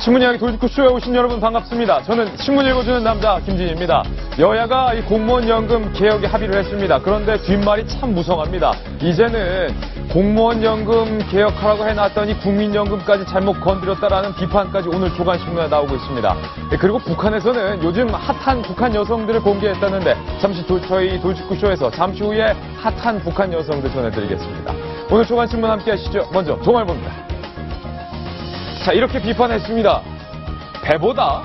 신문 이야기 돌직구쇼에 오신 여러분 반갑습니다. 저는 신문 읽어주는 남자 김진희입니다. 여야가 이 공무원연금 개혁에 합의를 했습니다. 그런데 뒷말이 참 무성합니다. 이제는 공무원연금 개혁하라고 해놨더니 국민연금까지 잘못 건드렸다라는 비판까지 오늘 조간신문에 나오고 있습니다. 그리고 북한에서는 요즘 핫한 북한 여성들을 공개했다는데 잠시 저희 돌직구쇼에서 잠시 후에 핫한 북한 여성들 전해드리겠습니다. 오늘 조간신문 함께 하시죠. 먼저 종알봅니다. 자, 이렇게 비판했습니다. 배보다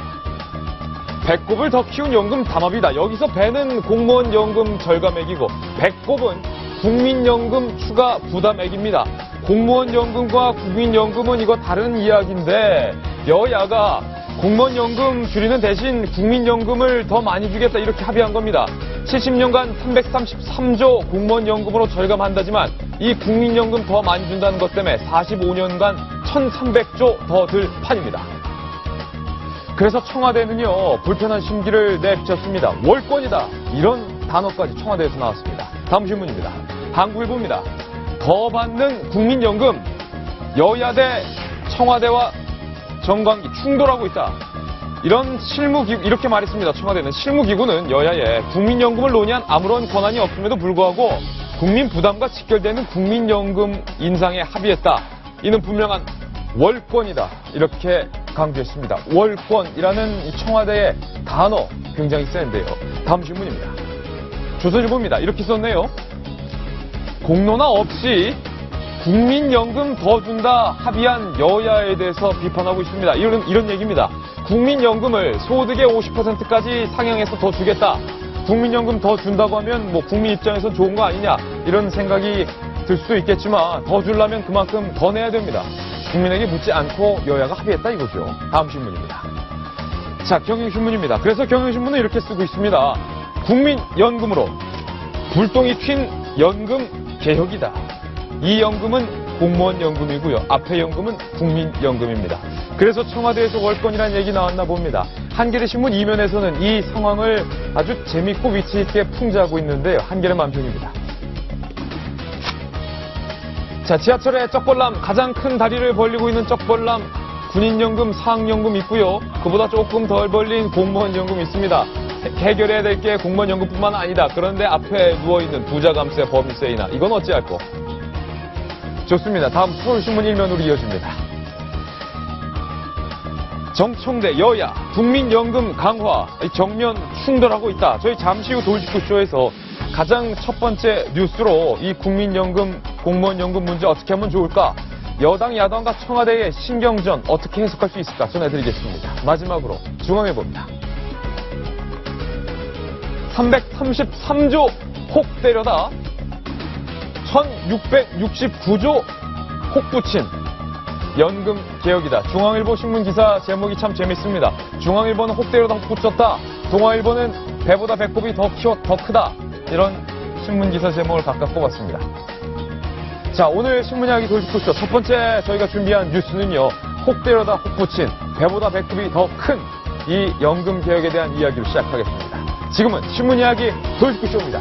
배꼽을 더 키운 연금 담합이다. 여기서 배는 공무원 연금 절감액이고 배꼽은 국민연금 추가 부담액입니다. 공무원 연금과 국민연금은 이거 다른 이야기인데 여야가 공무원 연금 줄이는 대신 국민연금을 더 많이 주겠다 이렇게 합의한 겁니다. 70년간 333조 공무원 연금으로 절감한다지만 이 국민연금 더 많이 준다는 것 때문에 45년간 1,300조 더 들 판입니다. 그래서 청와대는요, 불편한 심기를 내비쳤습니다. 월권이다. 이런 단어까지 청와대에서 나왔습니다. 다음 신문입니다. 한국일보입니다. 더 받는 국민연금, 여야 대 청와대와 정관기 충돌하고 있다. 이런 실무기구, 이렇게 말했습니다. 청와대는 실무기구는 여야에 국민연금을 논의한 아무런 권한이 없음에도 불구하고 국민 부담과 직결되는 국민연금 인상에 합의했다. 이는 분명한 월권이다. 이렇게 강조했습니다. 월권이라는 이 청와대의 단어 굉장히 센데요. 다음 신문입니다. 조선일보입니다. 이렇게 썼네요. 공론화 없이 국민연금 더 준다 합의한 여야에 대해서 비판하고 있습니다. 이런 얘기입니다. 국민연금을 소득의 50%까지 상향해서 더 주겠다. 국민연금 더 준다고 하면 뭐 국민 입장에서 좋은 거 아니냐 이런 생각이 들 수도 있겠지만 더 주려면 그만큼 더 내야 됩니다. 국민에게 묻지 않고 여야가 합의했다 이거죠. 다음 신문입니다. 자, 경향신문입니다. 그래서 경향신문은 이렇게 쓰고 있습니다. 국민연금으로 불똥이 튄 연금 개혁이다. 이 연금은 공무원연금이고요. 앞에 연금은 국민연금입니다. 그래서 청와대에서 월권이라는 얘기 나왔나 봅니다. 한겨레신문 이면에서는 이 상황을 아주 재밌고 위치있게 풍자하고 있는데요. 한겨레 만평입니다. 자, 지하철에 쪽벌남, 가장 큰 다리를 벌리고 있는 쪽벌남, 군인연금, 사학연금 있고요. 그보다 조금 덜 벌린 공무원연금 있습니다. 해결해야 될 게 공무원연금뿐만 아니다. 그런데 앞에 누워있는 부자감세, 법인세이나 이건 어찌할꼬? 좋습니다. 다음 서울신문 일면으로 이어집니다. 정청대 여야 국민연금 강화 정면 충돌하고 있다. 저희 잠시 후 돌직구쇼에서 가장 첫 번째 뉴스로 이 국민연금, 공무원연금 문제 어떻게 하면 좋을까? 여당, 야당과 청와대의 신경전 어떻게 해석할 수 있을까? 전해드리겠습니다. 마지막으로 중앙일보입니다. 333조 혹 때려다 1669조 혹 붙인 연금 개혁이다. 중앙일보 신문 기사 제목이 참 재밌습니다. 중앙일보는 혹 때려다 혹 붙였다. 동아일보는 배보다 배꼽이 더 크다. 이런 신문 기사 제목을 각각 뽑았습니다. 자, 오늘 신문 이야기 돌직구쇼 첫 번째 저희가 준비한 뉴스는요. 혹 때려다 혹 붙인 배보다 배꼽이 더 큰 이 연금 개혁에 대한 이야기로 시작하겠습니다. 지금은 신문 이야기 돌직구쇼입니다.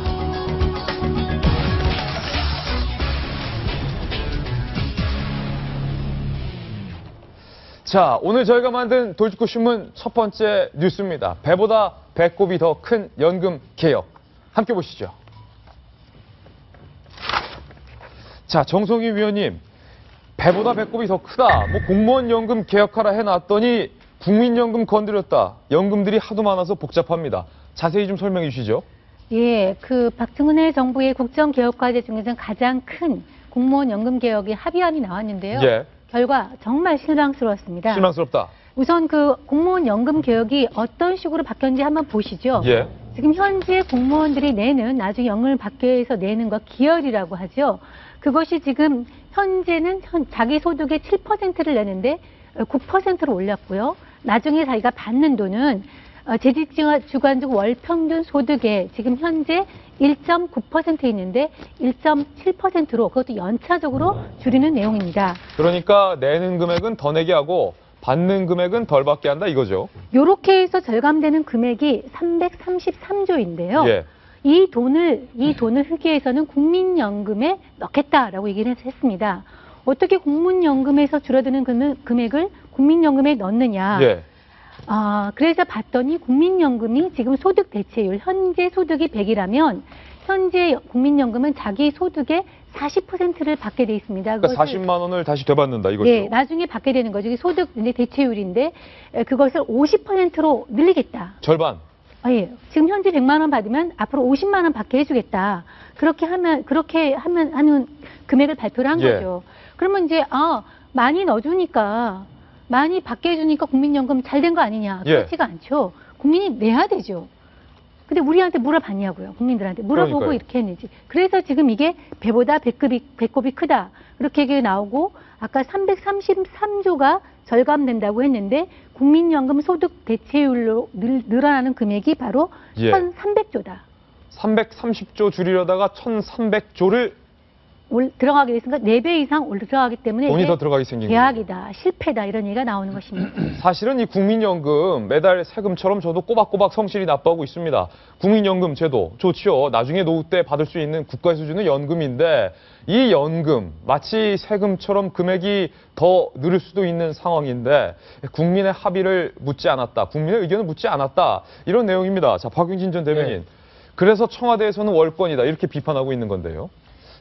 자, 오늘 저희가 만든 돌직구 신문 첫 번째 뉴스입니다. 배보다 배꼽이 더 큰 연금 개혁. 함께 보시죠. 자, 정성희 위원님, 배보다 배꼽이 더 크다. 뭐 공무원 연금 개혁하라 해놨더니 국민연금 건드렸다. 연금들이 하도 많아서 복잡합니다. 자세히 좀 설명해 주시죠. 예, 박정은혜 정부의 국정개혁과제 중에서 가장 큰 공무원 연금 개혁의 합의안이 나왔는데요. 예. 결과 정말 실망스러웠습니다. 실망스럽다. 우선 공무원 연금 개혁이 어떤 식으로 바뀌었는지 한번 보시죠. 예. 지금 현재 공무원들이 내는 나중에 연금을 받기 위해서 내는 거 기여리라고 하죠. 그것이 지금 현재는 자기 소득의 7%를 내는데 9%로 올렸고요. 나중에 자기가 받는 돈은 재직주간적 월평균 소득의 지금 현재 1.9% 있는데 1.7%로 그것도 연차적으로 줄이는 내용입니다. 그러니까 내는 금액은 더 내게 하고 받는 금액은 덜 받게 한다 이거죠. 이렇게 해서 절감되는 금액이 333조인데요. 예. 이 돈을 회계에서는 국민연금에 넣겠다라고 얘기를 했습니다. 어떻게 국민연금에서 줄어드는 금액을 국민연금에 넣느냐. 예. 그래서 봤더니 국민연금이 지금 소득 대체율, 현재 소득이 100이라면 현재 국민연금은 자기 소득의 40%를 받게 돼 있습니다. 그러니까 40만 원을 다시 되받는다 이거죠. 네, 나중에 받게 되는 거죠. 이게 소득 대체율인데 그것을 50%로 늘리겠다. 절반. 예. 지금 현재 100만 원 받으면 앞으로 50만 원 받게 해주겠다. 그렇게 하면 하는 금액을 발표를 한 예. 거죠. 그러면 이제 많이 넣어주니까 많이 받게 해주니까 국민연금 잘 된 거 아니냐? 예. 그렇지가 않죠. 국민이 내야 되죠. 근데 우리한테 물어봤냐고요. 국민들한테 물어보고 그러니까요. 이렇게 했는지. 그래서 지금 이게 배보다 배꼽이 크다. 그렇게 얘기 나오고 아까 333조가 절감된다고 했는데 국민연금 소득 대체율로 늘어나는 금액이 바로 예. 1,300조다. 330조 줄이려다가 1,300조를 들어가게 됐으니까 4배 이상 들어가기 때문에 돈이 이게 더 들어가게 생긴 거예요. 계약이다, 실패다 이런 얘기가 나오는 것입니다. 사실은 이 국민연금 매달 세금처럼 저도 꼬박꼬박 성실히 납부하고 있습니다. 국민연금 제도 좋지요. 나중에 노후 때 받을 수 있는 국가에서 주는 연금인데 이 연금 마치 세금처럼 금액이 더 늘을 수도 있는 상황인데 국민의 합의를 묻지 않았다. 국민의 의견을 묻지 않았다. 이런 내용입니다. 자, 박용진 전 대변인. 네. 그래서 청와대에서는 월권이다. 이렇게 비판하고 있는 건데요.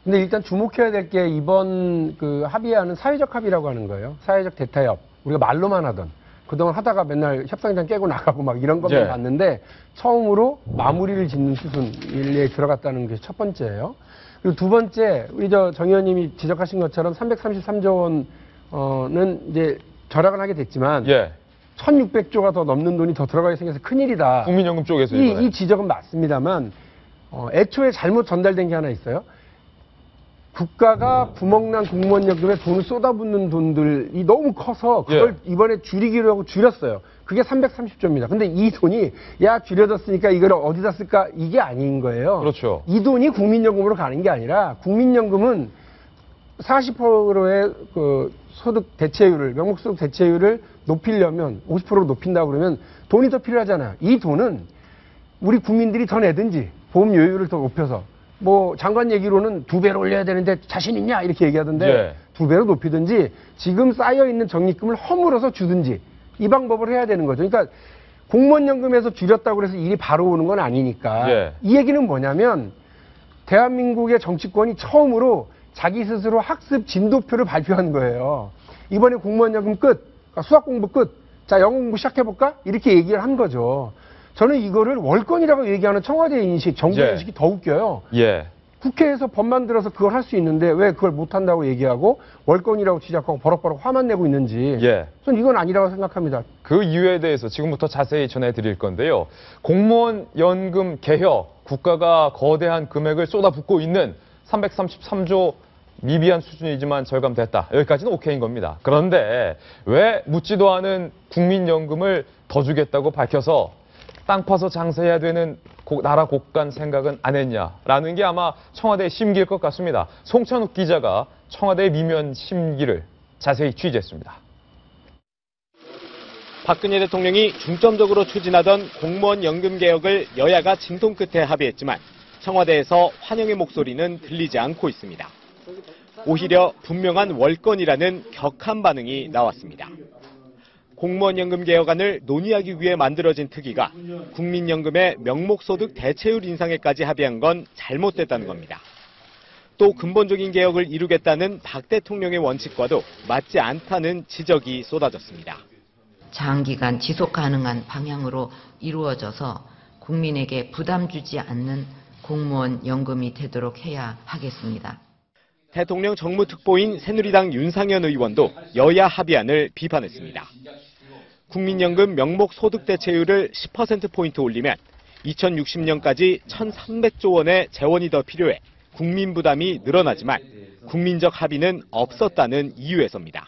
근데 일단 주목해야 될 게 이번 그 합의안은 사회적 합의라고 하는 거예요. 사회적 대타협. 우리가 말로만 하던. 그동안 하다가 맨날 협상장 깨고 나가고 막 이런 것만 예. 봤는데 처음으로 마무리를 짓는 수순에 들어갔다는 게 첫 번째예요. 그리고 두 번째, 우리 정 의원님이 지적하신 것처럼 333조 원은 이제 절약을 하게 됐지만 예. 1,600조가 더 넘는 돈이 더 들어가게 생겨서 큰일이다. 국민연금 쪽에서 이번에. 이 지적은 맞습니다만 애초에 잘못 전달된 게 하나 있어요. 국가가 구멍난 공무원연금에 돈을 쏟아붓는 돈들이 너무 커서 그걸 이번에 줄이기로 하고 줄였어요. 그게 330조입니다. 근데 이 돈이 줄여졌으니까 이걸 어디다 쓸까? 이게 아닌 거예요. 그렇죠. 이 돈이 국민연금으로 가는 게 아니라 국민연금은 40%의 그 소득 대체율을, 명목소득 대체율을 높이려면 50%로 높인다고 그러면 돈이 더 필요하잖아요. 이 돈은 우리 국민들이 더 내든지 보험 요율을 더 높여서 뭐 장관 얘기로는 2배로 올려야 되는데 자신 있냐 이렇게 얘기하던데 예. 2배로 높이든지 지금 쌓여있는 적립금을 허물어서 주든지 이 방법을 해야 되는 거죠. 그러니까 공무원연금에서 줄였다고 해서 일이 바로 오는 건 아니니까 예. 이 얘기는 뭐냐면 대한민국의 정치권이 처음으로 자기 스스로 학습 진도표를 발표한 거예요. 이번에 공무원연금 끝, 그러니까 수학 공부 끝, 자 영어 공부 시작해볼까? 이렇게 얘기를 한 거죠. 저는 이거를 월권이라고 얘기하는 청와대 인식, 정부 예. 인식이 더 웃겨요. 예. 국회에서 법 만들어서 그걸 할 수 있는데 왜 그걸 못한다고 얘기하고 월권이라고 지적하고 버럭버럭 화만 내고 있는지 예. 저는 이건 아니라고 생각합니다. 그 이유에 대해서 지금부터 자세히 전해드릴 건데요. 공무원 연금 개혁, 국가가 거대한 금액을 쏟아붓고 있는 333조 미비한 수준이지만 절감됐다. 여기까지는 오케이인 겁니다. 그런데 왜 묻지도 않은 국민연금을 더 주겠다고 밝혀서 땅 파서 장사해야 되는 나라 곳간 생각은 안 했냐라는 게 아마 청와대의 심기일 것 같습니다. 송찬욱 기자가 청와대의 미묘한 심기를 자세히 취재했습니다. 박근혜 대통령이 중점적으로 추진하던 공무원 연금 개혁을 여야가 진통 끝에 합의했지만 청와대에서 환영의 목소리는 들리지 않고 있습니다. 오히려 분명한 월권이라는 격한 반응이 나왔습니다. 공무원연금 개혁안을 논의하기 위해 만들어진 특위가 국민연금의 명목소득 대체율 인상에까지 합의한 건 잘못됐다는 겁니다. 또 근본적인 개혁을 이루겠다는 박 대통령의 원칙과도 맞지 않다는 지적이 쏟아졌습니다. 장기간 지속 가능한 방향으로 이루어져서 국민에게 부담 주지 않는 공무원 연금이 되도록 해야 하겠습니다. 대통령 정무특보인 새누리당 윤상현 의원도 여야 합의안을 비판했습니다. 국민연금 명목소득 대체율을 10%포인트 올리면 2060년까지 1,300조 원의 재원이 더 필요해 국민 부담이 늘어나지만 국민적 합의는 없었다는 이유에서입니다.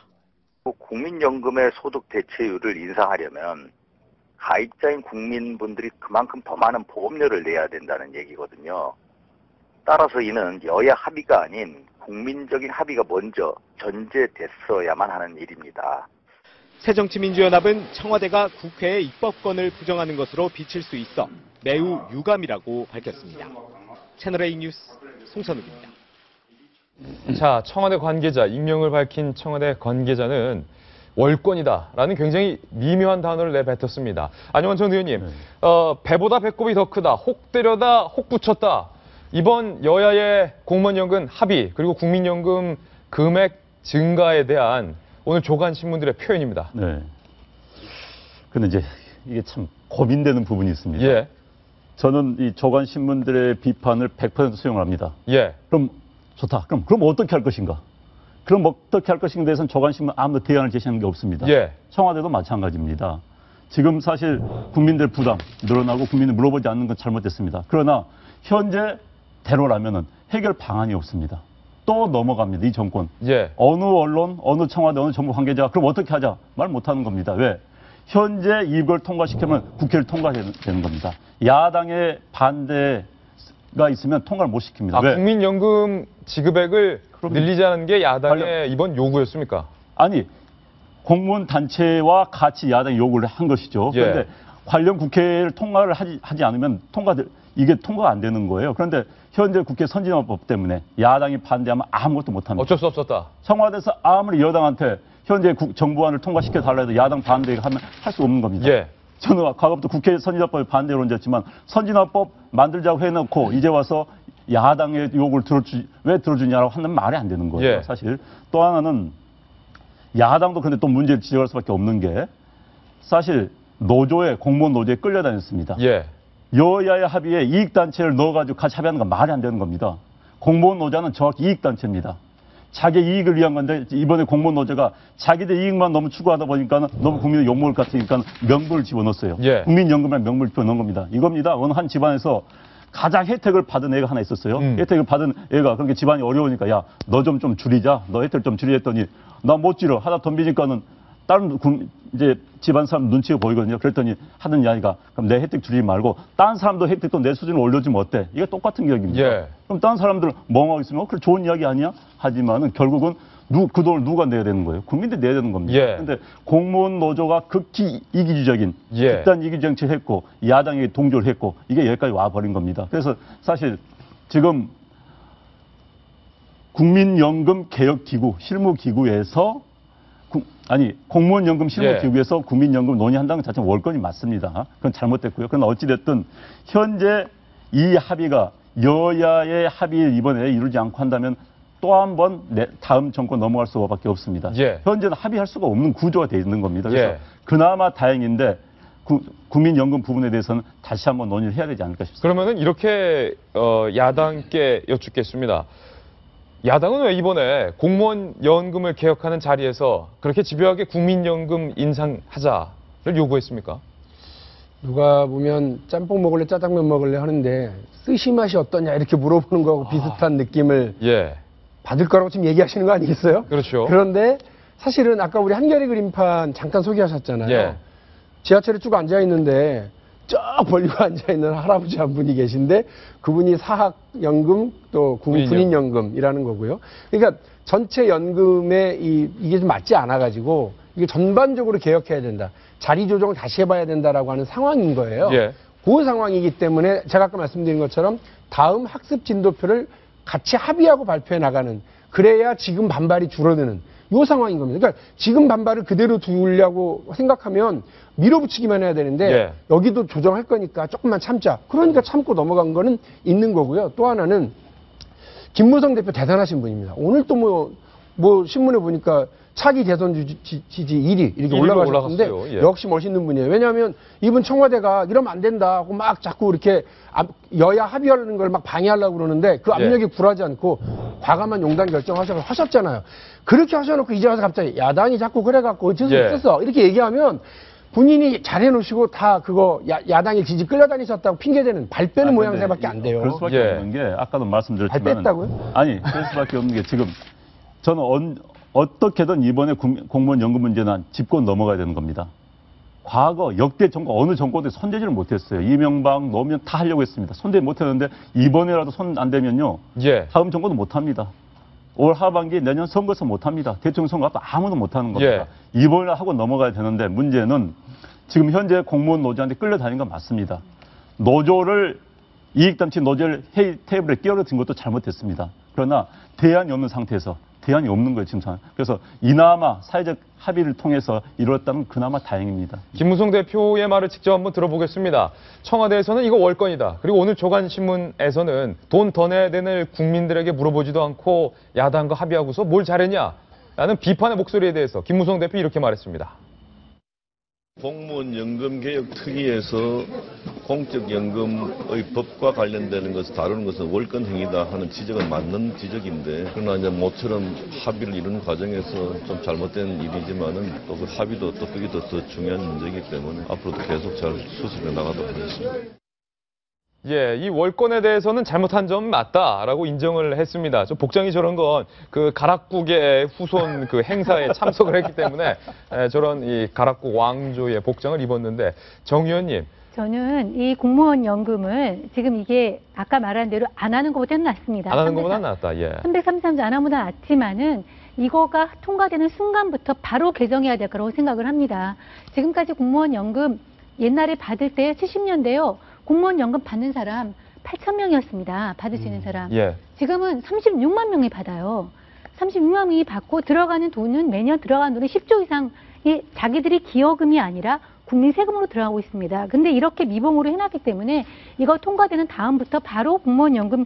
국민연금의 소득 대체율을 인상하려면 가입자인 국민분들이 그만큼 더 많은 보험료를 내야 된다는 얘기거든요. 따라서 이는 여야 합의가 아닌 국민적인 합의가 먼저 전제됐어야만 하는 일입니다. 새정치민주연합은 청와대가 국회의 입법권을 부정하는 것으로 비칠 수 있어 매우 유감이라고 밝혔습니다. 채널A 뉴스 송찬욱입니다. 자, 청와대 관계자, 익명을 밝힌 청와대 관계자는 월권이다라는 굉장히 미묘한 단어를 내뱉었습니다. 안영환 전 의원님, 배보다 배꼽이 더 크다, 혹 때려다, 혹 붙였다. 이번 여야의 공무원연금 합의 그리고 국민연금 금액 증가에 대한 오늘 조간 신문들의 표현입니다. 네. 근데 이제 이게 참 고민되는 부분이 있습니다. 예, 저는 이 조간 신문들의 비판을 100% 수용합니다. 예, 그럼 좋다. 그럼 어떻게 할 것인가? 그럼 어떻게 할 것인가에 대해서는 조간 신문 아무도 대안을 제시하는 게 없습니다. 예. 청와대도 마찬가지입니다. 지금 사실 국민들 부담 늘어나고 국민을 물어보지 않는 건 잘못됐습니다. 그러나 현재대로라면은 해결 방안이 없습니다. 또 넘어갑니다. 이 정권. 예. 어느 언론, 어느 청와대, 어느 정부 관계자 그럼 어떻게 하자? 말 못하는 겁니다. 왜? 현재 이걸 통과시키면 국회를 통과되는 겁니다. 야당의 반대가 있으면 통과를 못 시킵니다. 왜? 국민연금 지급액을 그럼요. 늘리자는 게 야당의 관련- 이번 요구였습니까? 아니, 공무원 단체와 같이 야당이 요구를 한 것이죠. 예. 그런데 관련 국회를 통과를 하지 않으면 이게 통과가 안 되는 거예요. 그런데 현재 국회 선진화법 때문에 야당이 반대하면 아무것도 못합니다. 어쩔 수 없었다. 청와대에서 아무리 여당한테 현재 정부안을 통과시켜 달라 해도 야당 반대하면 할 수 없는 겁니다. 예. 저는 과거부터 국회 선진화법에 반대론자였지만 선진화법 만들자고 해놓고 이제 와서 야당의 요구를 왜 들어주냐라고 하는 말이 안 되는 거예요. 예. 사실 또 하나는 야당도 그런데 또 문제를 지적할 수밖에 없는 게 사실 공무원 노조에 끌려다녔습니다. 예. 여야의 합의에 이익단체를 넣어가지고 같이 합의하는 건 말이 안 되는 겁니다. 공무원 노조는 정확히 이익단체입니다. 자기 이익을 위한 건데 이번에 공무원 노조가 자기들 이익만 너무 추구하다 보니까 너무 국민의 욕먹을 것 같으니까 명분을 집어넣었어요. 예. 국민연금이라는 명분을 집어넣은 겁니다. 이겁니다. 어느 한 집안에서 가장 혜택을 받은 애가 하나 있었어요. 혜택을 받은 애가 그렇게 집안이 어려우니까 야, 너 좀 줄이자. 너 혜택 좀 줄이자 했더니 나 못 줄여. 하다 덤비니까는 다른 이제 집안 사람 눈치가 보이거든요. 그랬더니 하는 이야기가 그럼 내 혜택 줄이지 말고 다른 사람도 혜택도 내 수준을 올려주면 어때? 이게 똑같은 이야기입니다. 예. 그럼 다른 사람들 멍하고 있으면 그래 좋은 이야기 아니야? 하지만은 결국은 그 돈을 누가 내야 되는 거예요? 국민들이 내야 되는 겁니다. 예. 그런데 공무원 노조가 극히 이기주의적인 예. 집단 이기 정치를 했고 야당이 동조를 했고 이게 여기까지 와버린 겁니다. 그래서 사실 지금 국민연금 개혁기구 실무기구에서 공무원연금 실무기구에서 국민연금 논의한다는 것 자체는 월권이 맞습니다. 그건 잘못됐고요. 그러나 어찌됐든 현재 이 합의가 여야의 합의를 이번에 이루지 않고 한다면 또 한 번 다음 정권 넘어갈 수밖에 없습니다. 예. 현재는 합의할 수가 없는 구조가 되어 있는 겁니다. 그래서 예. 그나마 다행인데 국민연금 부분에 대해서는 다시 한번 논의를 해야 되지 않을까 싶습니다. 그러면은 이렇게 야당께 여쭙겠습니다. 야당은 왜 이번에 공무원 연금을 개혁하는 자리에서 그렇게 집요하게 국민연금 인상하자를 요구했습니까? 누가 보면 짬뽕 먹을래 짜장면 먹을래 하는데 스시 맛이 어떠냐 이렇게 물어보는 거하고 비슷한 느낌을 예. 받을 거라고 지금 얘기하시는 거 아니겠어요? 그렇죠. 그런데 사실은 아까 우리 한겨레 그림판 잠깐 소개하셨잖아요. 예. 지하철에 쭉 앉아 있는데 쭉 벌리고 앉아 있는 할아버지 한 분이 계신데 그분이 사학연금 또 군인연금이라는 거고요. 그러니까 전체 연금에 이게 좀 맞지 않아 가지고 이게 전반적으로 개혁해야 된다. 자리 조정을 다시 해봐야 된다라고 하는 상황인 거예요. 예. 그 상황이기 때문에 제가 아까 말씀드린 것처럼 다음 학습 진도표를 같이 합의하고 발표해 나가는 그래야 지금 반발이 줄어드는 이 상황인 겁니다. 그러니까 지금 반발을 그대로 두려고 생각하면 밀어붙이기만 해야 되는데 예. 여기도 조정할 거니까 조금만 참자. 그러니까 참고 넘어간 거는 있는 거고요. 또 하나는 김무성 대표 대단하신 분입니다. 오늘 또 뭐 신문에 보니까 차기 대선 지지 1위 이렇게 1위로 올라가셨는데 올라갔어요. 예. 역시 멋있는 분이에요. 왜냐하면 이분 청와대가 이러면 안 된다 하고 막 자꾸 이렇게 여야 합의하는 걸 막 방해하려고 그러는데 그 압력에 굴하지 않고 과감한 용단 결정하셨잖아요. 그렇게 하셔놓고 이제 와서 갑자기 야당이 자꾸 그래갖고 어쩔 수 예. 없었어 이렇게 얘기하면 본인이 잘해놓으시고 다 그거 야당의 지지 끌려다니셨다고 핑계대는 발 빼는 모양새밖에 안 돼요. 그럴 수밖에 예. 없는 게 아까도 말씀드렸지만 발 뺐다고요? 아니 그럴 수밖에 없는 게 지금 저는 어떻게든 이번에 공무원 연금 문제는 짚고 넘어가야 되는 겁니다. 과거 역대 정권 어느 정권도 손대지를 못했어요. 이명박, 노무현 다 하려고 했습니다. 손대지 못했는데 이번에라도 손 안 대면요. 예. 다음 정권도 못합니다. 올 하반기 내년 선거에서 못합니다. 대통령 선거 앞도 아무도 못하는 겁니다. 이번에 하고 넘어가야 되는데 문제는 지금 현재 공무원 노조한테 끌려다니는 건 맞습니다. 노조를 이익단체 노조를 회의 테이블에 끼어든 것도 잘못했습니다. 그러나 대안이 없는 상태에서 대안이 없는 거예요, 지금 상황. 그래서 이나마 사회적 합의를 통해서 이루었다면 그나마 다행입니다. 김무성 대표의 말을 직접 한번 들어보겠습니다. 청와대에서는 이거 월권이다. 그리고 오늘 조간신문에서는 돈 더 내야 되는 국민들에게 물어보지도 않고 야당과 합의하고서 뭘 잘했냐? 라는 비판의 목소리에 대해서 김무성 대표 이렇게 말했습니다. 공무원 연금 개혁 특위에서 공적연금의 법과 관련되는 것을 다루는 것은 월권 행위다 하는 지적은 맞는 지적인데, 그러나 이제 모처럼 합의를 이루는 과정에서 좀 잘못된 일이지만은 또 그 합의도 또 그게 더 중요한 문제이기 때문에 앞으로도 계속 잘 수습해 나가도록 하겠습니다. 예, 이 월권에 대해서는 잘못한 점 맞다라고 인정을 했습니다. 좀 복장이 저런 건 그 가락국의 후손 그 행사에 참석을 했기 때문에 저런 이 가락국 왕조의 복장을 입었는데, 정 의원님. 저는 이 공무원 연금을 지금 이게 아까 말한 대로 안 하는 것보다는 낫습니다. 안 하는 것보다 낫다. 예. 333조 안 하는 것보다 낫지만은 이거가 통과되는 순간부터 바로 개정해야 될 거라고 생각을 합니다. 지금까지 공무원 연금 옛날에 받을 때 70년대요. 공무원 연금 받는 사람 8,000명이었습니다. 받을 수 있는 사람. 예. 지금은 36만 명이 받아요. 36만 명이 받고 들어가는 돈은 매년 들어가는 돈이 10조 이상이 자기들이 기여금이 아니라 국민 세금으로 들어가고 있습니다. 근데 이렇게 미봉으로 해놨기 때문에 이거 통과되는 다음부터 바로 공무원 연금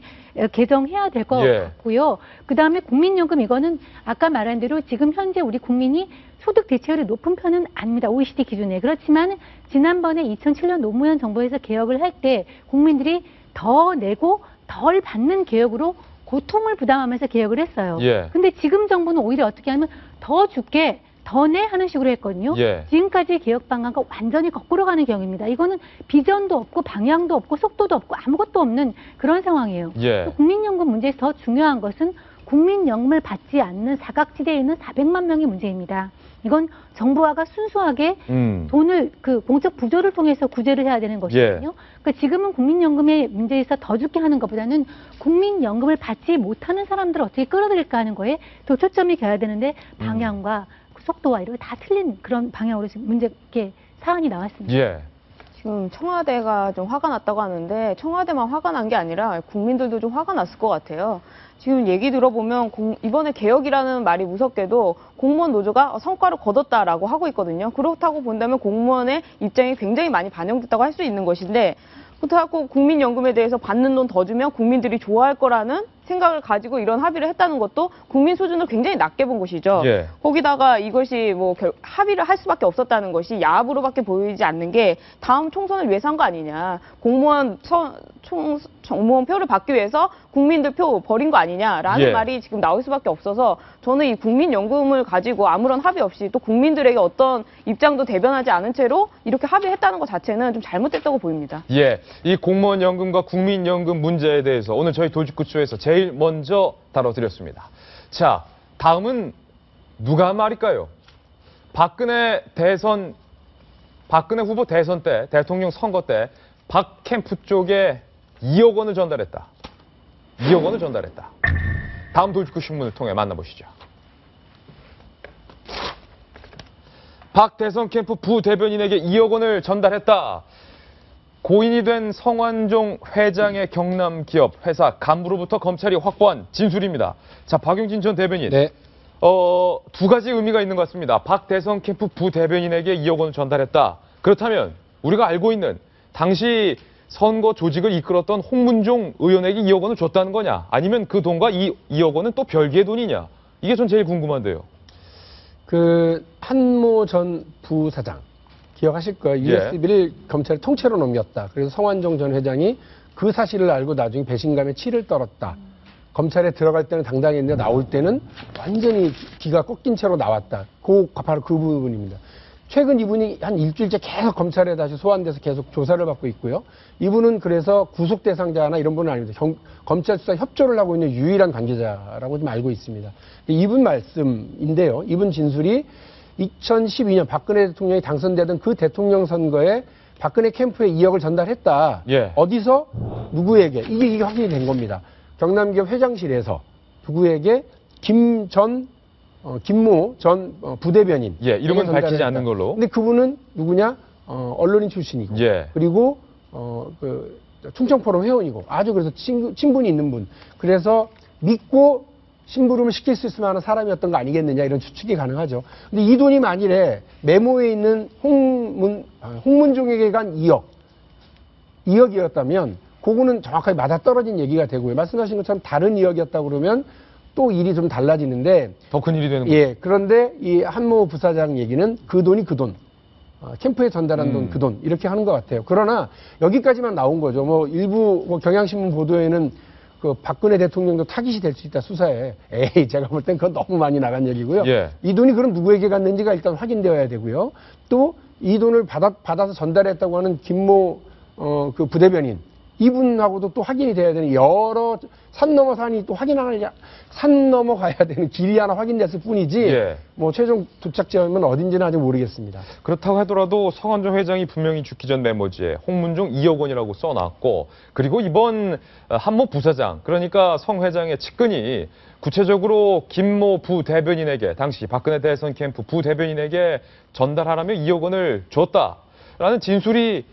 개정해야 될 것 같고요. 그다음에 국민연금 이거는 아까 말한 대로 지금 현재 우리 국민이 소득 대체율이 높은 편은 아닙니다. OECD 기준에. 그렇지만 지난번에 2007년 노무현 정부에서 개혁을 할 때 국민들이 더 내고 덜 받는 개혁으로 고통을 부담하면서 개혁을 했어요. 예. 근데 지금 정부는 오히려 어떻게 하면 더 줄게 더 내 하는 식으로 했거든요. 예. 지금까지 개혁 방향과 완전히 거꾸로 가는 경우입니다. 이거는 비전도 없고 방향도 없고 속도도 없고 아무것도 없는 그런 상황이에요. 예. 국민연금 문제에서 더 중요한 것은 국민연금을 받지 않는 사각지대에 있는 400만 명의 문제입니다. 이건 정부화가 순수하게 돈을 그 공적 부조를 통해서 구제를 해야 되는 것이거든요. 그러니까 지금은 국민연금의 문제에서 더 죽게 하는 것보다는 국민연금을 받지 못하는 사람들을 어떻게 끌어들일까 하는 거에 더 초점이 가야 되는데 방향과 속도와 이런 다 틀린 그런 방향으로 지금 문제 이렇게 사안이 나왔습니다. 예. 지금 청와대가 좀 화가 났다고 하는데 청와대만 화가 난 게 아니라 국민들도 좀 화가 났을 것 같아요. 지금 얘기 들어보면 이번에 개혁이라는 말이 무섭게도 공무원 노조가 성과를 거뒀다라고 하고 있거든요. 그렇다고 본다면 공무원의 입장이 굉장히 많이 반영됐다고 할 수 있는 것인데, 그렇다고 국민연금에 대해서 받는 돈 더 주면 국민들이 좋아할 거라는 생각을 가지고 이런 합의를 했다는 것도 국민 수준을 굉장히 낮게 본 것이죠. 예. 거기다가 이것이 뭐 합의를 할 수밖에 없었다는 것이 야합으로밖에 보이지 않는 게 다음 총선을 위해서 한 거 아니냐. 정무원 표를 받기 위해서 국민들 표 버린 거 아니냐라는 말이 지금 나올 수밖에 없어서 저는 이 국민연금을 가지고 아무런 합의 없이 또 국민들에게 어떤 입장도 대변하지 않은 채로 이렇게 합의했다는 것 자체는 좀 잘못됐다고 보입니다. 예, 이 공무원연금과 국민연금 문제에 대해서 오늘 저희 돌직구쇼에서 제일 먼저 다뤄드렸습니다. 자, 다음은 누가 한 말일까요? 박근혜 후보 대선 때, 대통령 선거 때 박 캠프 쪽에 2억 원을 전달했다. 2억 원을 전달했다. 다음 돌직구 신문을 통해 만나보시죠. 박 대선 캠프 부대변인에게 2억 원을 전달했다. 고인이 된 성완종 회장의 경남 기업 회사 간부로부터 검찰이 확보한 진술입니다. 자, 박용진 전 대변인. 네. 두 가지 의미가 있는 것 같습니다. 박 대선 캠프 부대변인에게 2억 원을 전달했다. 그렇다면 우리가 알고 있는 당시 선거 조직을 이끌었던 홍문종 의원에게 2억 원을 줬다는 거냐? 아니면 그 돈과 2억 원은 또 별개의 돈이냐? 이게 전 제일 궁금한데요. 그 한모 전 부사장 기억하실 거예요. USB를 검찰 통째로 넘겼다. 그래서 성완종 전 회장이 그 사실을 알고 나중에 배신감에 치를 떨었다. 검찰에 들어갈 때는 당당히 했는데 나올 때는 완전히 기가 꺾인 채로 나왔다. 바로 그 부분입니다. 최근 이분이 한 일주일째 계속 검찰에 다시 소환돼서 계속 조사를 받고 있고요. 이분은 그래서 구속 대상자나 이런 분은 아닙니다. 검찰 수사 협조를 하고 있는 유일한 관계자라고 좀 알고 있습니다. 이분 말씀인데요. 이분 진술이 2012년 박근혜 대통령이 당선되던 그 대통령 선거에 박근혜 캠프에 2억을 전달했다. 어디서 누구에게 이게 확인이 된 겁니다. 경남기업 회장실에서 누구에게 김모 전 부대변인. 이름은 밝히지 않는 걸로. 근데 그분은 누구냐? 언론인 출신이고. 그리고 충청포럼 회원이고 아주 그래서 친분이 있는 분. 그래서 믿고 심부름을 시킬 수 있을 만한 사람이었던 거 아니겠느냐 이런 추측이 가능하죠. 근데 이 돈이 만일에 메모에 있는 홍문종에게 간 2억이었다면 그거는 정확하게 맞아떨어진 얘기가 되고요. 말씀하신 것처럼 다른 2억이었다고 그러면 또 일이 좀 달라지는데 더 큰 일이 되는 거죠. 예, 그런데 이 한모 부사장 얘기는 그 돈이 그 돈. 캠프에 전달한 돈 그 돈 이렇게 하는 것 같아요. 그러나 여기까지만 나온 거죠. 뭐 일부 경향신문 보도에는 그 박근혜 대통령도 타깃이 될 수 있다 수사에. 에이 제가 볼 땐 그건 너무 많이 나간 얘기고요. 예. 이 돈이 그럼 누구에게 갔는지가 일단 확인되어야 되고요. 또 이 돈을 받아서 전달했다고 하는 김모 그 부대변인 이분하고도 또 확인이 돼야 되는 여러 산 넘어 산이 또 산 넘어가야 되는 길이 하나 확인됐을 뿐이지 예. 뭐 최종 도착지점은 어딘지는 아직 모르겠습니다. 그렇다고 하더라도 성완종 회장이 분명히 죽기 전 메모지에 홍문종 2억 원이라고 써놨고 그리고 이번 한모 부사장 그러니까 성 회장의 측근이 구체적으로 김모 부대변인에게 당시 박근혜 대선 캠프 부대변인에게 전달하라며 2억 원을 줬다라는 진술이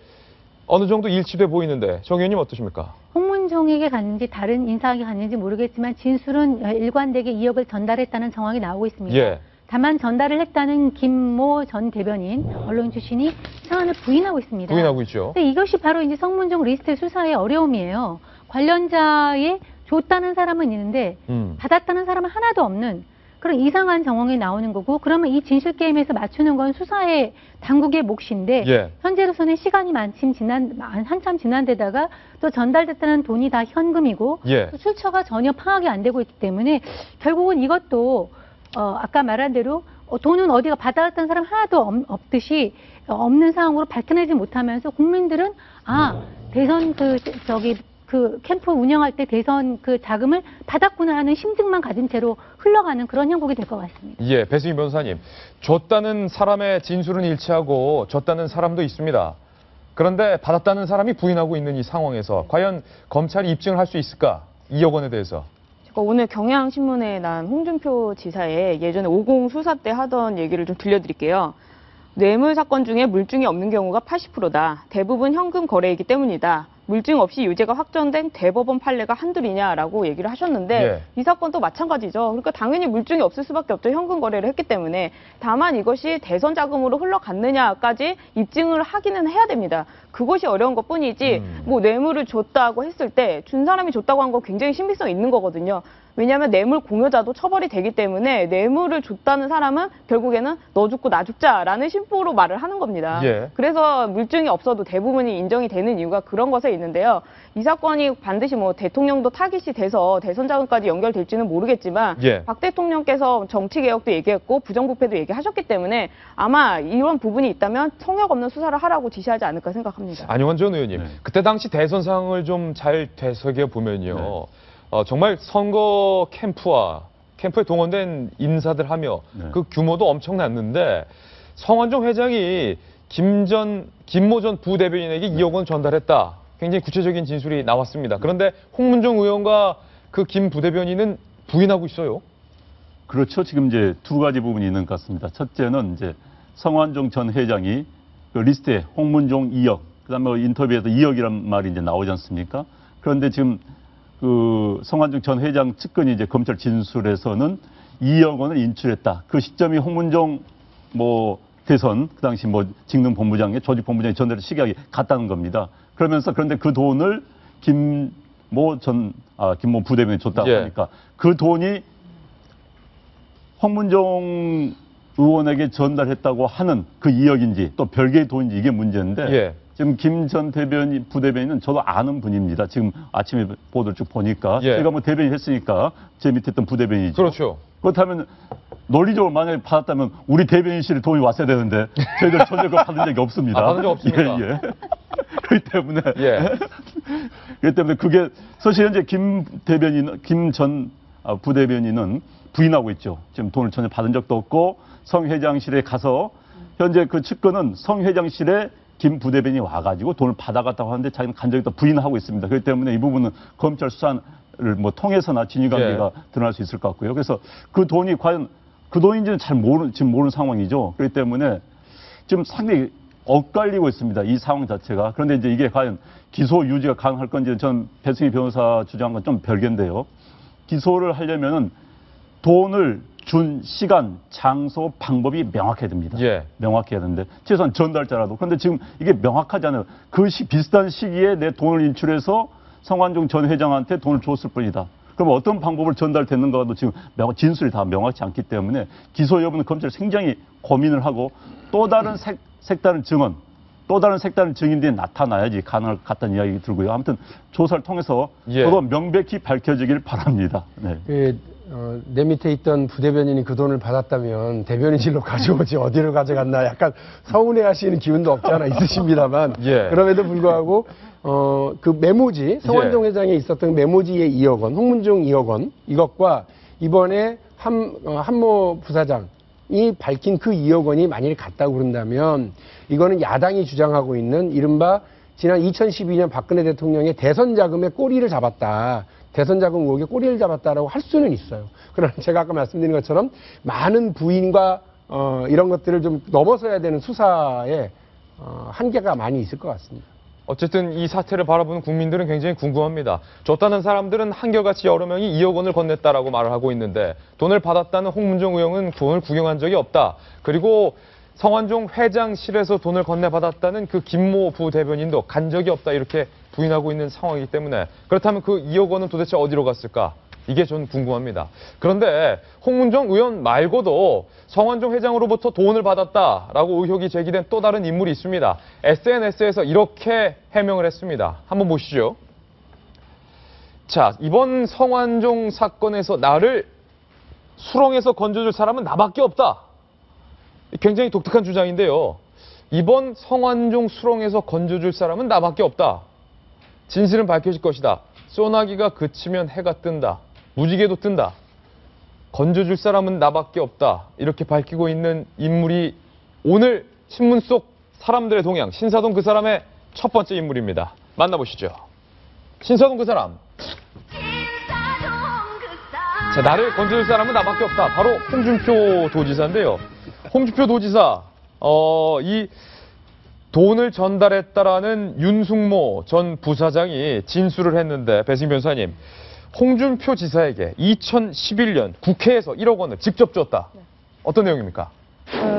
어느 정도 일치돼 보이는데 정 의원님 어떠십니까? 홍문종에게 갔는지 다른 인사에게 갔는지 모르겠지만 진술은 일관되게 2억을 전달했다는 정황이 나오고 있습니다. 예. 다만 전달을 했다는 김모 전 대변인 언론 출신이 사안을 부인하고 있습니다. 부인하고 있죠. 근데 이것이 바로 이제 성문종 리스트 수사의 어려움이에요. 관련자에 줬다는 사람은 있는데 받았다는 사람은 하나도 없는 그런 이상한 정황이 나오는 거고 그러면 이 진실 게임에서 맞추는 건 수사의 당국의 몫인데 예. 현재로서는 시간이 한참 지난 데다가 또 전달됐다는 돈이 다 현금이고 예. 또 출처가 전혀 파악이 안 되고 있기 때문에 결국은 이것도 아까 말한 대로 돈은 어디가 받아갔다는 사람 하나도 없듯이 없는 상황으로 밝혀내지 못하면서 국민들은 대선 그 캠프 운영할 때 대선 그 자금을 받았구나 하는 심증만 가진 채로 흘러가는 그런 형국이 될 것 같습니다. 예, 배승희 변호사님. 줬다는 사람의 진술은 일치하고 줬다는 사람도 있습니다. 그런데 받았다는 사람이 부인하고 있는 이 상황에서 과연 검찰이 입증을 할 수 있을까? 2억 원에 대해서. 제가 오늘 경향신문에 난 홍준표 지사의 예전에 50 수사 때 하던 얘기를 좀 들려드릴게요. 뇌물 사건 중에 물증이 없는 경우가 80%다. 대부분 현금 거래이기 때문이다. 물증 없이 유죄가 확정된 대법원 판례가 한둘이냐라고 얘기를 하셨는데 예. 이 사건도 마찬가지죠. 그러니까 당연히 물증이 없을 수밖에 없죠. 현금 거래를 했기 때문에. 다만 이것이 대선 자금으로 흘러갔느냐까지 입증을 하기는 해야 됩니다. 그것이 어려운 것뿐이지 뭐 뇌물을 줬다고 했을 때 준 사람이 줬다고 한 거 굉장히 신빙성 있는 거거든요. 왜냐하면 뇌물 공여자도 처벌이 되기 때문에 뇌물을 줬다는 사람은 결국에는 너 죽고 나 죽자라는 심보로 말을 하는 겁니다. 예. 그래서 물증이 없어도 대부분이 인정이 되는 이유가 그런 것에 있는데요. 이 사건이 반드시 뭐 대통령도 타깃이 돼서 대선 자금까지 연결될지는 모르겠지만 예. 박 대통령께서 정치개혁도 얘기했고 부정부패도 얘기하셨기 때문에 아마 이런 부분이 있다면 성역 없는 수사를 하라고 지시하지 않을까 생각합니다. 안용환 전 의원님. 네. 그때 당시 대선 상황을 좀 잘 되새겨 보면요. 네. 정말 선거 캠프에 동원된 인사들 하며 네. 그 규모도 엄청났는데 성완종 회장이 김모 전 부대변인에게 2억 원 전달했다. 굉장히 구체적인 진술이 나왔습니다. 그런데 홍문종 의원과 그 김 부대변인은 부인하고 있어요. 그렇죠. 지금 이제 두 가지 부분이 있는 것 같습니다. 첫째는 이제 성완종 전 회장이 그 리스트에 홍문종 2억, 그다음에 인터뷰에서 2억이란 말이 이제 나오지 않습니까? 그런데 지금 그 성완종 전 회장 측근이 이제 검찰 진술에서는 2억 원을 인출했다. 그 시점이 홍문종 뭐 대선 그 당시 뭐 직능 본부장에 조직 본부장이 전달한 시각이 같다는 겁니다. 그러면서 그런데 그 돈을 김모 부대변인이 줬다고 예. 하니까 그 돈이 홍문종 의원에게 전달했다고 하는 그 2억인지 또 별개의 돈인지 이게 문제인데 예. 지금 김 전 부대변인은 저도 아는 분입니다. 지금 아침에 보도를 쭉 보니까 예. 제가 뭐 대변인 했으니까 제 밑에 있던 부대변인이죠. 그렇죠. 그렇다면 논리적으로 만약에 받았다면 우리 대변인실에 돈이 왔어야 되는데 저희들 전혀 그거 받은 적이 없습니다. 받은 적 없습니까? 예. 그렇기 때문에 그렇기 때문에 그게 사실 현재 김 전 부대변인은 부인하고 있죠. 지금 돈을 전혀 받은 적도 없고 성 회장실에 가서 현재 그 측근은 성 회장실에 김 부대변인이 와가지고 돈을 받아갔다고 하는데 자기는 간 적이 있다 부인하고 있습니다. 그렇기 때문에 이 부분은 검찰 수사를 뭐 통해서나 진위관계가 드러날 수 있을 것 같고요. 그래서 그 돈이 과연 그 돈인지는 지금 모르는 상황이죠. 그렇기 때문에 지금 상당히 엇갈리고 있습니다. 이 상황 자체가. 그런데 이제 이게 과연 기소 유지가 가능할 건지는 저는 배승희 변호사 주장한 건 좀 별개인데요. 기소를 하려면은 돈을 준 시간, 장소, 방법이 명확해야 됩니다. 예. 명확해야 되는데 최소한 전달자라도. 그런데 지금 이게 명확하지 않아요. 그 비슷한 시기에 내 돈을 인출해서 성완종 전 회장한테 돈을 줬을 뿐이다. 그럼 어떤 방법을 전달됐는가도 지금 진술이 다 명확치 않기 때문에 기소 여부는 검찰이 굉장히 고민을 하고 또 다른 색다른 증언, 또 다른 색다른 증인들이 나타나야지 가능할 것 같다는 이야기 들고요. 아무튼 조사를 통해서 예. 그거 명백히 밝혀지길 바랍니다. 네. 내 밑에 있던 부대변인이 그 돈을 받았다면 대변인실로 가져오지 어디로 가져갔나 약간 서운해하시는 기운도 없지 않아 있으십니다만 예. 그럼에도 불구하고 그 메모지 성완종 회장에 있었던 메모지의 2억 원, 홍문종 2억 원 이것과 이번에 한모 부사장이 밝힌 그 2억 원이 만일 같다고 그런다면 이거는 야당이 주장하고 있는 이른바 지난 2012년 박근혜 대통령의 대선 자금의 꼬리를 잡았다. 대선 자금 의혹의 꼬리를 잡았다라고 할 수는 있어요. 그러나 제가 아까 말씀드린 것처럼 많은 부인과 이런 것들을 좀 넘어서야 되는 수사에 한계가 많이 있을 것 같습니다. 어쨌든 이 사태를 바라보는 국민들은 굉장히 궁금합니다. 줬다는 사람들은 한결같이 여러 명이 2억 원을 건넸다라고 말을 하고 있는데 돈을 받았다는 홍문종 의원은 돈을 구경한 적이 없다. 그리고 성완종 회장실에서 돈을 건네받았다는 그 김모 부대변인도 간 적이 없다 이렇게 부인하고 있는 상황이기 때문에 그렇다면 그 2억 원은 도대체 어디로 갔을까? 이게 전 궁금합니다. 그런데 홍문종 의원 말고도 성완종 회장으로부터 돈을 받았다라고 의혹이 제기된 또 다른 인물이 있습니다. SNS에서 이렇게 해명을 했습니다. 한번 보시죠. 자, 이번 성완종 사건에서 나를 수렁에서 건져줄 사람은 나밖에 없다. 굉장히 독특한 주장인데요. 이번 성완종 수렁에서 건져줄 사람은 나밖에 없다. 진실은 밝혀질 것이다. 소나기가 그치면 해가 뜬다. 무지개도 뜬다. 건져줄 사람은 나밖에 없다. 이렇게 밝히고 있는 인물이 오늘 신문 속 사람들의 동향, 신사동 그 사람의 첫 번째 인물입니다. 만나보시죠. 신사동 그 사람. 자, 나를 건져줄 사람은 나밖에 없다. 바로 홍준표 도지사인데요. 홍준표 도지사, 이 돈을 전달했다라는 윤승모 전 부사장이 진술을 했는데, 배승 변호사님, 홍준표 지사에게 2011년 국회에서 1억 원을 직접 줬다. 어떤 내용입니까?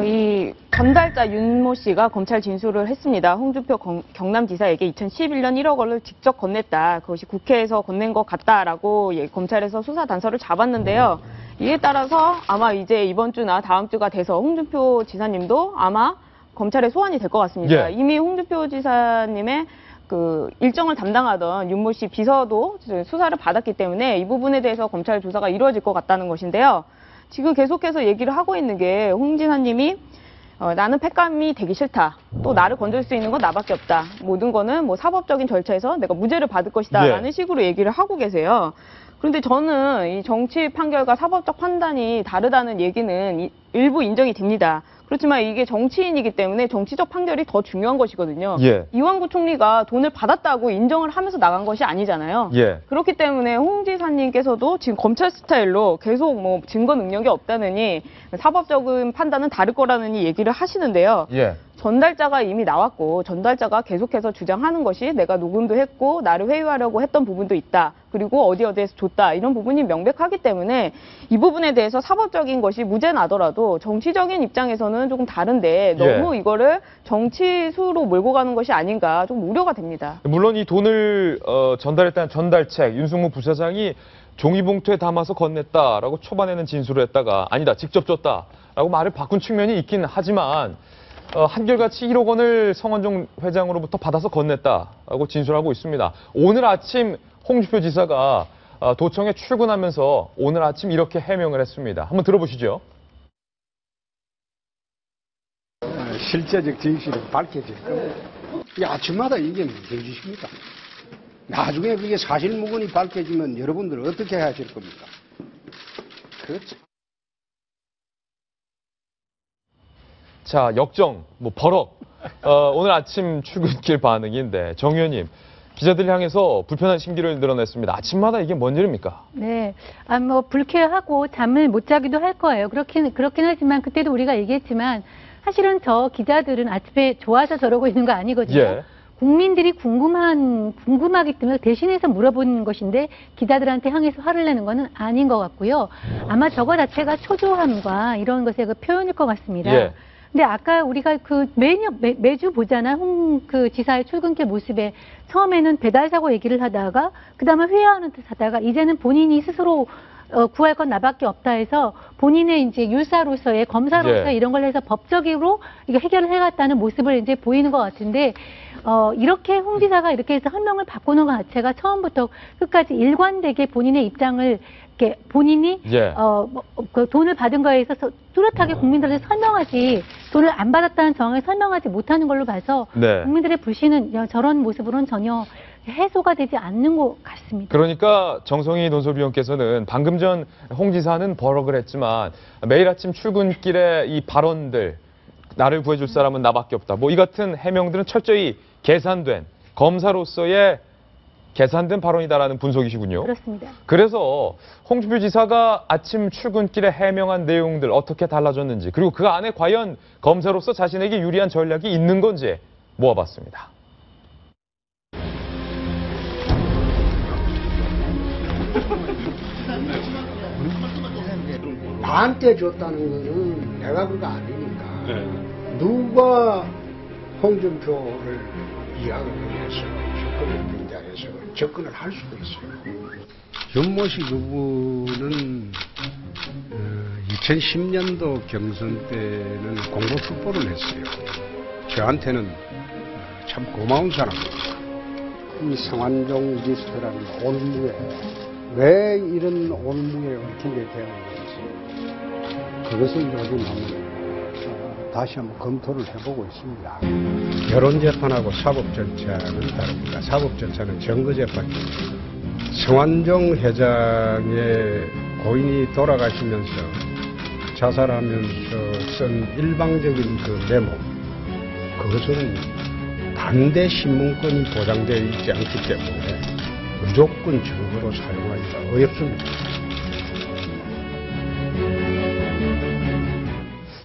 이 전달자 윤모 씨가 검찰 진술을 했습니다. 홍준표 경남지사에게 2011년 1억 원을 직접 건넸다. 그것이 국회에서 건넨 것 같다라고 검찰에서 수사 단서를 잡았는데요. 이에 따라서 아마 이제 이번 주나 다음 주가 돼서 홍준표 지사님도 아마 검찰에 소환이 될 것 같습니다. 예. 이미 홍준표 지사님의 그 일정을 담당하던 윤모 씨 비서도 수사를 받았기 때문에 이 부분에 대해서 검찰 조사가 이루어질 것 같다는 것인데요. 지금 계속해서 얘기를 하고 있는 게 홍 지사님이 나는 팩감이 되기 싫다. 또 나를 건질 수 있는 건 나밖에 없다. 모든 거는 뭐 사법적인 절차에서 내가 무죄를 받을 것이다. 라는 식으로 얘기를 하고 계세요. 그런데 저는 이 정치 판결과 사법적 판단이 다르다는 얘기는 일부 인정이 됩니다. 그렇지만 이게 정치인이기 때문에 정치적 판결이 더 중요한 것이거든요. 예. 이완구 총리가 돈을 받았다고 인정을 하면서 나간 것이 아니잖아요. 예. 그렇기 때문에 홍 지사님께서도 지금 검찰 스타일로 계속 뭐 증거 능력이 없다느니 사법적인 판단은 다를 거라느니 얘기를 하시는데요. 예. 전달자가 이미 나왔고 전달자가 계속해서 주장하는 것이 내가 녹음도 했고 나를 회유하려고 했던 부분도 있다. 그리고 어디에서 줬다. 이런 부분이 명백하기 때문에 이 부분에 대해서 사법적인 것이 무죄나더라도 정치적인 입장에서는 조금 다른데 너무 이거를 정치수로 몰고 가는 것이 아닌가 좀 우려가 됩니다. 물론 이 돈을 전달했다는 전달책 윤승모 부사장이 종이봉투에 담아서 건넸다라고 초반에는 진술을 했다가 아니다 직접 줬다라고 말을 바꾼 측면이 있긴 하지만 한결같이 1억 원을 성완종 회장으로부터 받아서 건넸다라고 진술하고 있습니다. 오늘 아침 홍준표 지사가 도청에 출근하면서 오늘 아침 이렇게 해명을 했습니다. 한번 들어보시죠. 실제적 진실은 밝혀질 겁니다. 이 아침마다 이게 무슨 짓입니까? 나중에 그게 사실무근이 밝혀지면 여러분들 어떻게 하실 겁니까? 그렇죠. 자, 역정, 버럭. 오늘 아침 출근길 반응인데 정 의원님, 기자들 향해서 불편한 심기를 드러냈습니다. 아침마다 이게 뭔 일입니까? 네, 불쾌하고 잠을 못 자기도 할 거예요. 그렇긴 하지만 그때도 우리가 얘기했지만 사실은 저 기자들은 아침에 좋아서 저러고 있는 거 아니거든요. 예. 국민들이 궁금하기 때문에 대신해서 물어보는 것인데 기자들한테 향해서 화를 내는 것은 아닌 것 같고요. 아마 저거 자체가 초조함과 이런 것의 그 표현일 것 같습니다. 예. 근데 아까 우리가 그 매주 보잖아. 그 지사의 출근길 모습에 처음에는 배달 사고 얘기를 하다가 그다음에 회화하는 듯 하다가 이제는 본인이 스스로 구할 건 나밖에 없다 해서 본인의 이제 율사로서의 검사로서 예. 이런 걸 해서 법적으로 이거 해결을 해갔다는 모습을 이제 보이는 것 같은데 이렇게 홍 지사가 이렇게 해서 한명을 바꾸는 것 자체가 처음부터 끝까지 일관되게 본인의 입장을 이렇게 본인이 예. 그 돈을 받은 거에 있어서 뚜렷하게 국민들한테 설명하지 돈을 안 받았다는 정황을 설명하지 못하는 걸로 봐서 네. 국민들의 불신은 저런 모습으로는 전혀 해소가 되지 않는 것 같습니다. 그러니까 정성희 논설위원께서는 방금 전 홍 지사는 버럭을 했지만 매일 아침 출근길에 이 발언들 나를 구해줄 사람은 나밖에 없다. 뭐 이 같은 해명들은 철저히 계산된 검사로서의 계산된 발언이다라는 분석이시군요. 그렇습니다. 그래서 홍준표 지사가 아침 출근길에 해명한 내용들 어떻게 달라졌는지 그리고 그 안에 과연 검사로서 자신에게 유리한 전략이 있는 건지 모아봤습니다. 나한테 줬다는 거는 내가 그거 아니니까 누가 홍준표를 이양을 위해서 접근을 빙자해서 접근을 할 수도 있어요. 윤모식 후보는 2010년도 경선 때는 공보 축보를 했어요. 저한테는 참 고마운 사람입니다. 이 성완종 리스트라는 올무에 왜 이런 올무에 얽히게 되었는지 그것을 요즘 다시 한번 검토를 해보고 있습니다. 결혼재판하고 사법절차는 다릅니다. 사법절차는 증거재판입니다. 성완종 회장의 고인이 돌아가시면서 자살하면서 쓴 일방적인 그 메모 그것은 단대 신문권이 보장되어 있지 않기 때문에 무조건 증거로 사용하기가 어렵습니다.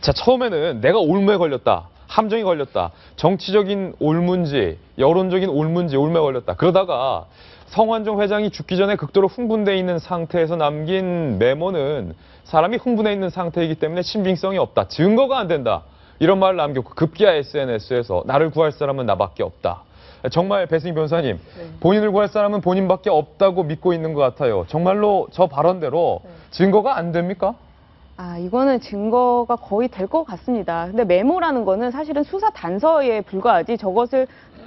자, 처음에는 내가 올무에 걸렸다. 함정이 걸렸다. 정치적인 올문지, 여론적인 올문지, 올무에 걸렸다. 그러다가 성완종 회장이 죽기 전에 극도로 흥분되어 있는 상태에서 남긴 메모는 사람이 흥분해 있는 상태이기 때문에 신빙성이 없다. 증거가 안 된다. 이런 말을 남겼고 급기야 SNS에서 나를 구할 사람은 나밖에 없다. 정말 배승희 변호사님, 본인을 구할 사람은 본인밖에 없다고 믿고 있는 것 같아요. 정말로 저 발언대로 증거가 안 됩니까? 이거는 증거가 거의 될 것 같습니다. 근데 메모라는 거는 사실은 수사 단서에 불과하지 저것을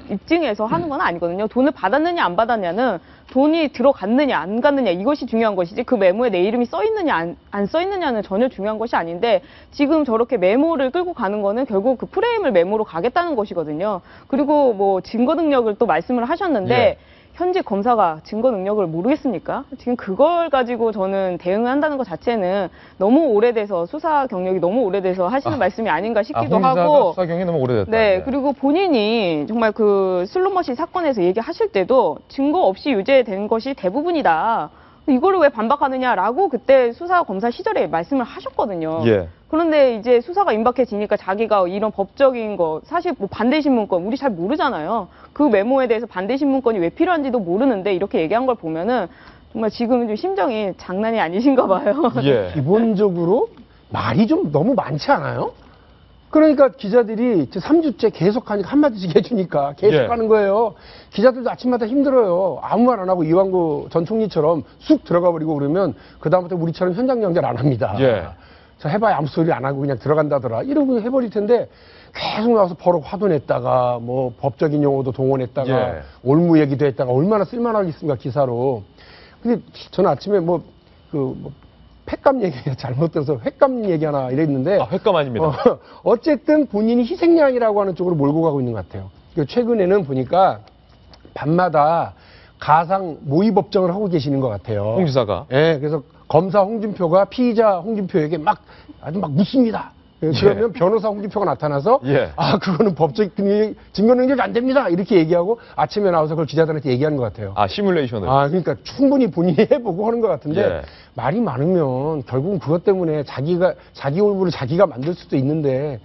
입증해서 하는 건 아니거든요. 돈을 받았느냐 안 받았냐는 돈이 들어갔느냐 안 갔느냐 이것이 중요한 것이지 그 메모에 내 이름이 써 있느냐 안 써 있느냐는 전혀 중요한 것이 아닌데 지금 저렇게 메모를 끌고 가는 거는 결국 그 프레임을 메모로 가겠다는 것이거든요. 그리고 뭐 증거 능력을 또 말씀을 하셨는데 현직 검사가 증거 능력을 모르겠습니까? 지금 그걸 가지고 저는 대응을 한다는 것 자체는 너무 오래돼서 수사 경력이 너무 오래돼서 하시는 말씀이 아닌가 싶기도 하고 수사 경력이 너무 오래됐다. 네, 그리고 본인이 정말 그 슬롯머신 사건에서 얘기하실 때도 증거 없이 유죄된 것이 대부분이다. 이거를 왜 반박하느냐라고 그때 수사 검사 시절에 말씀을 하셨거든요. 예. 그런데 이제 수사가 임박해지니까 자기가 이런 법적인 거 사실 뭐 반대신문권 우리 잘 모르잖아요. 그 메모에 대해서 반대신문권이 왜 필요한지도 모르는데 이렇게 얘기한 걸 보면은 정말 지금 좀 심정이 장난이 아니신가 봐요. 예. 기본적으로 말이 좀 너무 많지 않아요? 그러니까 기자들이 3주째 계속 하니까 한마디씩 해주니까 계속 하는 거예요. 기자들도 아침마다 힘들어요. 아무 말 안 하고 이완구 전 총리처럼 쑥 들어가 버리고 그러면 그다음부터 우리처럼 현장 연결 안 합니다. 저 해봐야 아무 소리 안 하고 그냥 들어간다더라. 이러고 해버릴 텐데 계속 나와서 버럭 화도 냈다가 뭐 법적인 용어도 동원했다가 올무 얘기도 했다가 얼마나 쓸만하겠습니까 기사로. 근데 저는 아침에 횟감 얘기 잘못 들어서 횟감 얘기 하나 이랬는데 횟감 아닙니다. 어쨌든 본인이 희생양이라고 하는 쪽으로 몰고 가고 있는 것 같아요. 최근에는 보니까 밤마다 가상 모의 법정을 하고 계시는 것 같아요. 홍 지사가. 네, 그래서 검사 홍준표가 피의자 홍준표에게 아주 묻습니다. 그러면 변호사 홍준표가 나타나서 그거는 법적 증거 능력이 안 됩니다. 이렇게 얘기하고 아침에 나와서 그걸 기자들한테 얘기하는 것 같아요. 시뮬레이션을. 그러니까 충분히 본인이 해보고 하는 것 같은데 말이 많으면 결국은 그것 때문에 자기 얼굴을 자기가 만들 수도 있는데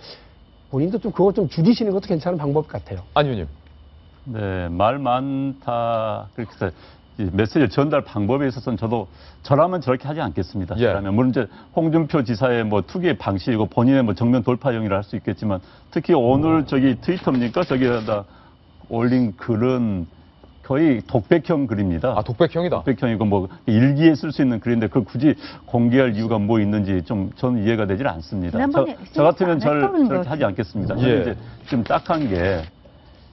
본인도 좀 그거 좀 줄이시는 것도 괜찮은 방법 같아요. 안 의원님. 네, 말 많다. 그렇게 해서 이 메시지 전달 방법에 있어서는 저라면 저렇게 하지 않겠습니다. 예. 그러면 물론 이제 홍준표 지사의 뭐 투기의 방식이고 본인의 뭐 정면 돌파형이라 할 수 있겠지만 특히 오늘 저기 트위터입니까? 저기에다 올린 글은 거의 독백형 글입니다. 아, 독백형이다. 독백형이고 뭐 일기에 쓸 수 있는 글인데 그걸 굳이 공개할 이유가 뭐 있는지 좀 저는 이해가 되질 않습니다. 저 같으면 저렇게 하지 않겠습니다. 예. 이제 좀 딱한 게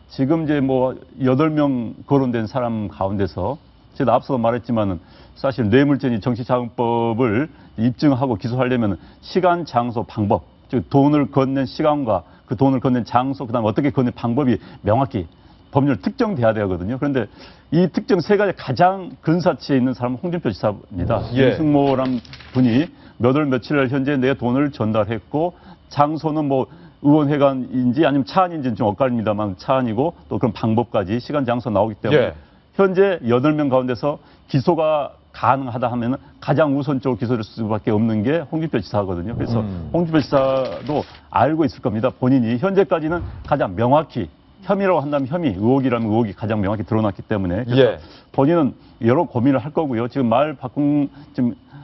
지금 이제 뭐 8명 거론된 사람 가운데서 제가 앞서도 말했지만은 사실 뇌물죄니 정치자금법을 입증하고 기소하려면 시간, 장소, 방법, 즉 돈을 건넨 시간과 그 돈을 건넨 장소, 그다음 어떻게 건넨 방법이 명확히 법률 특정돼야 되거든요. 그런데 이 특정 세 가지 가장 근사치에 있는 사람은 홍준표 지사입니다. 예. 이승모란 분이 몇 월 며칠 현재 내 돈을 전달했고 장소는 뭐 의원회관인지 아니면 차 안인지는 좀 엇갈립니다만 차 안이고 또 그런 방법까지 시간 장소 나오기 때문에 예. 현재 8명 가운데서 기소가 가능하다 하면 가장 우선적으로 기소될 수밖에 없는 게 홍준표 지사거든요. 그래서 홍준표 지사도 알고 있을 겁니다. 본인이 현재까지는 가장 명확히 혐의라고 한다면 혐의, 의혹이라면 의혹이 가장 명확히 드러났기 때문에 그래서 예. 본인은 여러 고민을 할 거고요. 지금 말 바꾼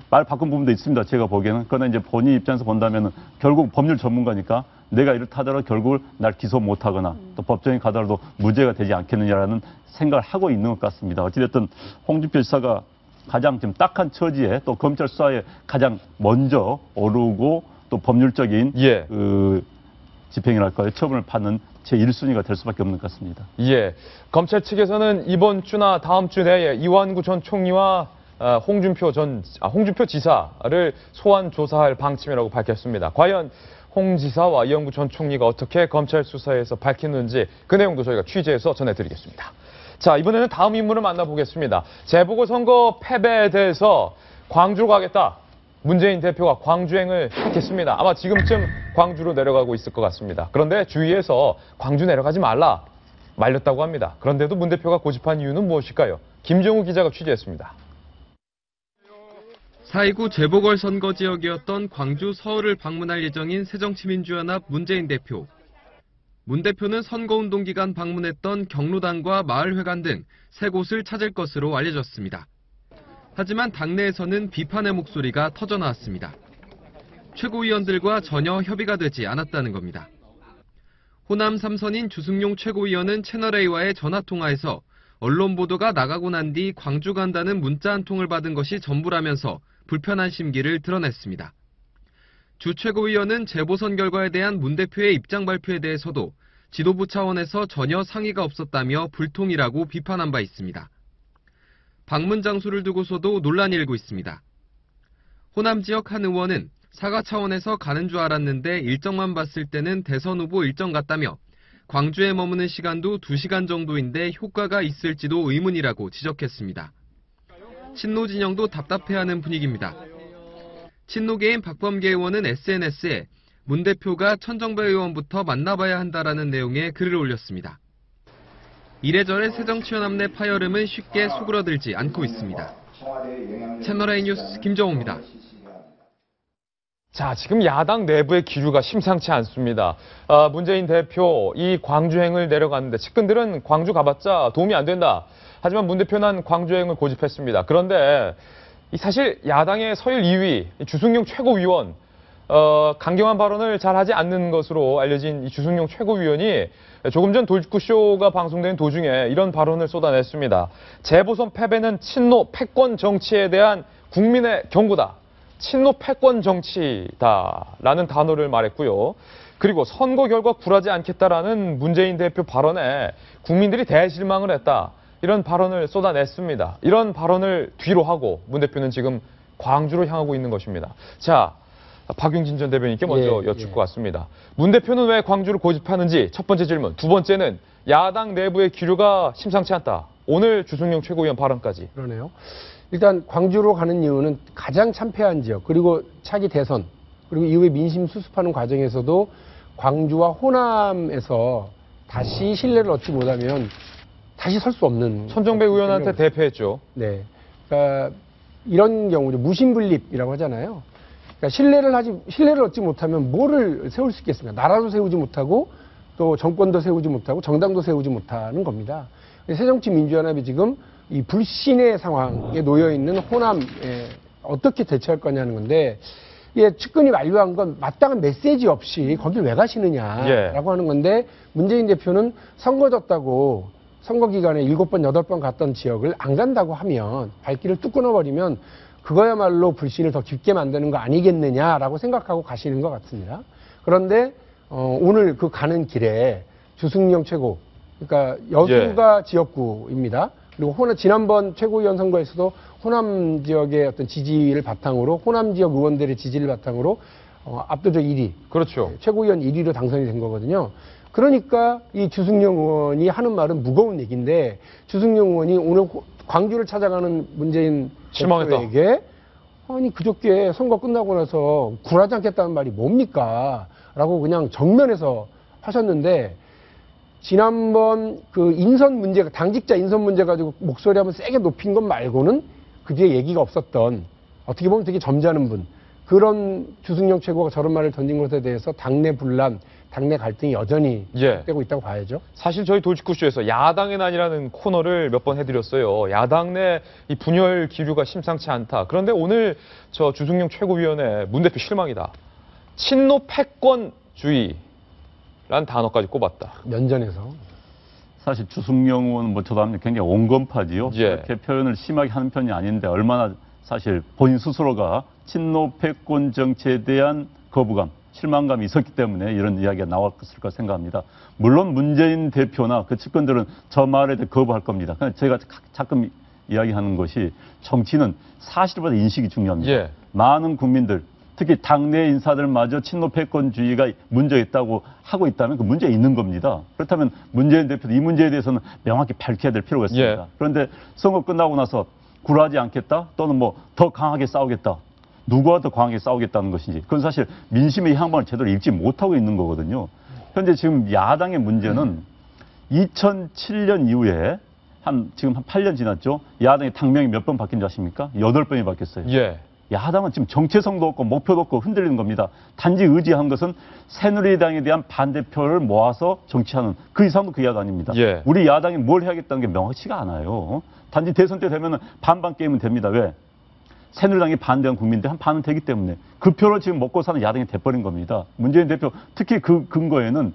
부분도 있습니다. 제가 보기에는. 그러나 이제 본인 입장에서 본다면 결국 법률 전문가니까 내가 이렇다 하더라도 결국 날 기소 못하거나 또 법정에 가더라도 무죄가 되지 않겠느냐라는 생각을 하고 있는 것 같습니다. 어찌됐든 홍준표 지사가 가장 좀 딱한 처지에 또 검찰 수사에 가장 먼저 오르고 또 법률적인 예. 집행이랄까요. 처분을 받는 제1순위가 될 수밖에 없는 것 같습니다. 예. 검찰 측에서는 이번 주나 다음 주 내에 이완구 전 총리와 홍준표 지사를 소환 조사할 방침이라고 밝혔습니다. 과연 홍 지사와 이완구 전 총리가 어떻게 검찰 수사에서 밝히는지 그 내용도 저희가 취재해서 전해드리겠습니다. 자, 이번에는 다음 인물을 만나보겠습니다. 재보궐선거 패배에 대해서 광주로 가겠다. 문재인 대표가 광주행을 시작했습니다. 아마 지금쯤 광주로 내려가고 있을 것 같습니다. 그런데 주위에서 광주 내려가지 말라 말렸다고 합니다. 그런데도 문 대표가 고집한 이유는 무엇일까요? 김정우 기자가 취재했습니다. 4.29 재보궐선거 지역이었던 광주 서울을 방문할 예정인 새정치민주연합 문재인 대표. 문 대표는 선거운동 기간 방문했던 경로당과 마을회관 등 3곳을 찾을 것으로 알려졌습니다. 하지만 당내에서는 비판의 목소리가 터져나왔습니다. 최고위원들과 전혀 협의가 되지 않았다는 겁니다. 호남 3선인 주승용 최고위원은 채널A와의 전화통화에서 언론 보도가 나가고 난 뒤 광주 간다는 문자 한 통을 받은 것이 전부라면서 불편한 심기를 드러냈습니다. 주 최고위원은 재보선 결과에 대한 문 대표의 입장 발표에 대해서도 지도부 차원에서 전혀 상의가 없었다며 불통이라고 비판한 바 있습니다. 방문 장소를 두고서도 논란이 일고 있습니다. 호남 지역 한 의원은 사과 차원에서 가는 줄 알았는데 일정만 봤을 때는 대선 후보 일정 같다며 광주에 머무는 시간도 2시간 정도인데 효과가 있을지도 의문이라고 지적했습니다. 친노 진영도 답답해하는 분위기입니다. 친노계인 박범계 의원은 SNS에 문 대표가 천정배 의원부터 만나봐야 한다라는 내용의 글을 올렸습니다. 이래저래 새정치연합 내 파열음은 쉽게 수그러들지 않고 있습니다. 채널A 뉴스 김정우입니다. 자, 지금 야당 내부의 기류가 심상치 않습니다. 문재인 대표 이 광주행을 내려갔는데 측근들은 광주 가봤자 도움이 안 된다. 하지만 문 대표는 광주행을 고집했습니다. 그런데 사실 야당의 서열 2위 주승용 최고위원 강경한 발언을 잘 하지 않는 것으로 알려진 이 주승용 최고위원이 조금 전 돌직구쇼가 방송된 도중에 이런 발언을 쏟아냈습니다. 재보선 패배는 친노 패권 정치에 대한 국민의 경고다. 친노 패권 정치다라는 단어를 말했고요. 그리고 선거 결과 굴하지 않겠다라는 문재인 대표 발언에 국민들이 대실망을 했다. 이런 발언을 쏟아냈습니다. 이런 발언을 뒤로 하고 문 대표는 지금 광주로 향하고 있는 것입니다. 자, 박용진 전 대변인께 먼저 여쭙고 왔습니다. 문 대표는 왜 광주를 고집하는지 첫 번째 질문. 두 번째는 야당 내부의 기류가 심상치 않다. 오늘 주승용 최고위원 발언까지. 그러네요. 일단 광주로 가는 이유는 가장 참패한 지역, 그리고 차기 대선, 그리고 이후에 민심 수습하는 과정에서도 광주와 호남에서 다시 신뢰를 얻지 못하면 다시 설 수 없는. 천정배 의원한테 대패했죠. 네. 그러니까 이런 경우죠. 무신분립이라고 하잖아요. 그러니까 신뢰를 얻지 못하면 뭐를 세울 수 있겠습니까? 나라도 세우지 못하고 또 정권도 세우지 못하고 정당도 세우지 못하는 겁니다. 새정치민주연합이 지금 이 불신의 상황에 놓여 있는 호남에 어떻게 대처할 거냐는 건데, 예, 측근이 완료한 건 마땅한 메시지 없이 거길 왜 가시느냐라고 하는 건데, 문재인 대표는 선거 졌다고 선거 기간에 7번, 8번 갔던 지역을 안 간다고 하면, 발길을 뚝 끊어버리면 그거야말로 불신을 더 깊게 만드는 거 아니겠느냐라고 생각하고 가시는 것 같습니다. 그런데 오늘 그 가는 길에 주승용 최고, 그러니까 여수가 지역구입니다. 그리고 지난번 최고위원 선거에서도 호남 지역의 어떤 지지를 바탕으로, 호남 지역 의원들의 지지를 바탕으로 압도적 1위, 그렇죠. 최고위원 1위로 당선이 된 거거든요. 그러니까 이 주승용 의원이 하는 말은 무거운 얘기인데, 주승용 의원이 오늘 광주를 찾아가는 문재인 대표에게 아니 그저께 선거 끝나고 나서 굴하지 않겠다는 말이 뭡니까? 라고 그냥 정면에서 하셨는데, 지난번 그 인선 문제, 당직자 인선 문제 가지고 목소리 한번 세게 높인 것 말고는 그 뒤에 얘기가 없었던, 어떻게 보면 되게 점잖은 분, 그런 주승용 최고가 저런 말을 던진 것에 대해서 당내 분란, 당내 갈등이 여전히 되고 있다고 봐야죠. 사실 저희 돌직구쇼에서 야당의 난이라는 코너를 몇 번 해드렸어요. 야당 내 이 분열 기류가 심상치 않다. 그런데 오늘 저 주승용 최고위원의 문 대표 실망이다. 친노 패권주의라는 단어까지 꼽았다. 면전에서. 사실 주승용 의원은 뭐 저도 합니다. 굉장히 온건파지요. 그렇게 표현을 심하게 하는 편이 아닌데, 얼마나 사실 본인 스스로가 친노 패권 정치에 대한 거부감, 실망감이 있었기 때문에 이런 이야기가 나왔을 까 생각합니다. 물론 문재인 대표나 그 측근들은 저 말에 대해 거부할 겁니다. 제가 가끔 이야기하는 것이, 정치는 사실보다 인식이 중요합니다. 많은 국민들, 특히 당내 인사들마저 친노 패권주의가 문제 있다고 하고 있다면 그 문제 있는 겁니다. 그렇다면 문재인 대표도 이 문제에 대해서는 명확히 밝혀야 될 필요가 있습니다. 그런데 선거 끝나고 나서 굴하지 않겠다, 또는 뭐 더 강하게 싸우겠다, 누구와 더 강하게 싸우겠다는 것인지, 그건 사실 민심의 향방을 제대로 읽지 못하고 있는 거거든요. 현재 지금 야당의 문제는 2007년 이후에 지금 한 8년 지났죠. 야당의 당명이 몇 번 바뀐 줄 아십니까? 8번이 바뀌었어요. 야당은 지금 정체성도 없고 목표도 없고 흔들리는 겁니다. 단지 의지한 것은 새누리당에 대한 반대표를 모아서 정치하는, 그 이상도 그 이하도 아닙니다. 우리 야당이 뭘 해야겠다는 게 명확치가 않아요. 단지 대선 때 되면 반반 게임은 됩니다. 왜? 새누리당이 반대한 국민들 한 반은 되기 때문에 그 표를 지금 먹고 사는 야당이 돼버린 겁니다. 문재인 대표 특히 그 근거에는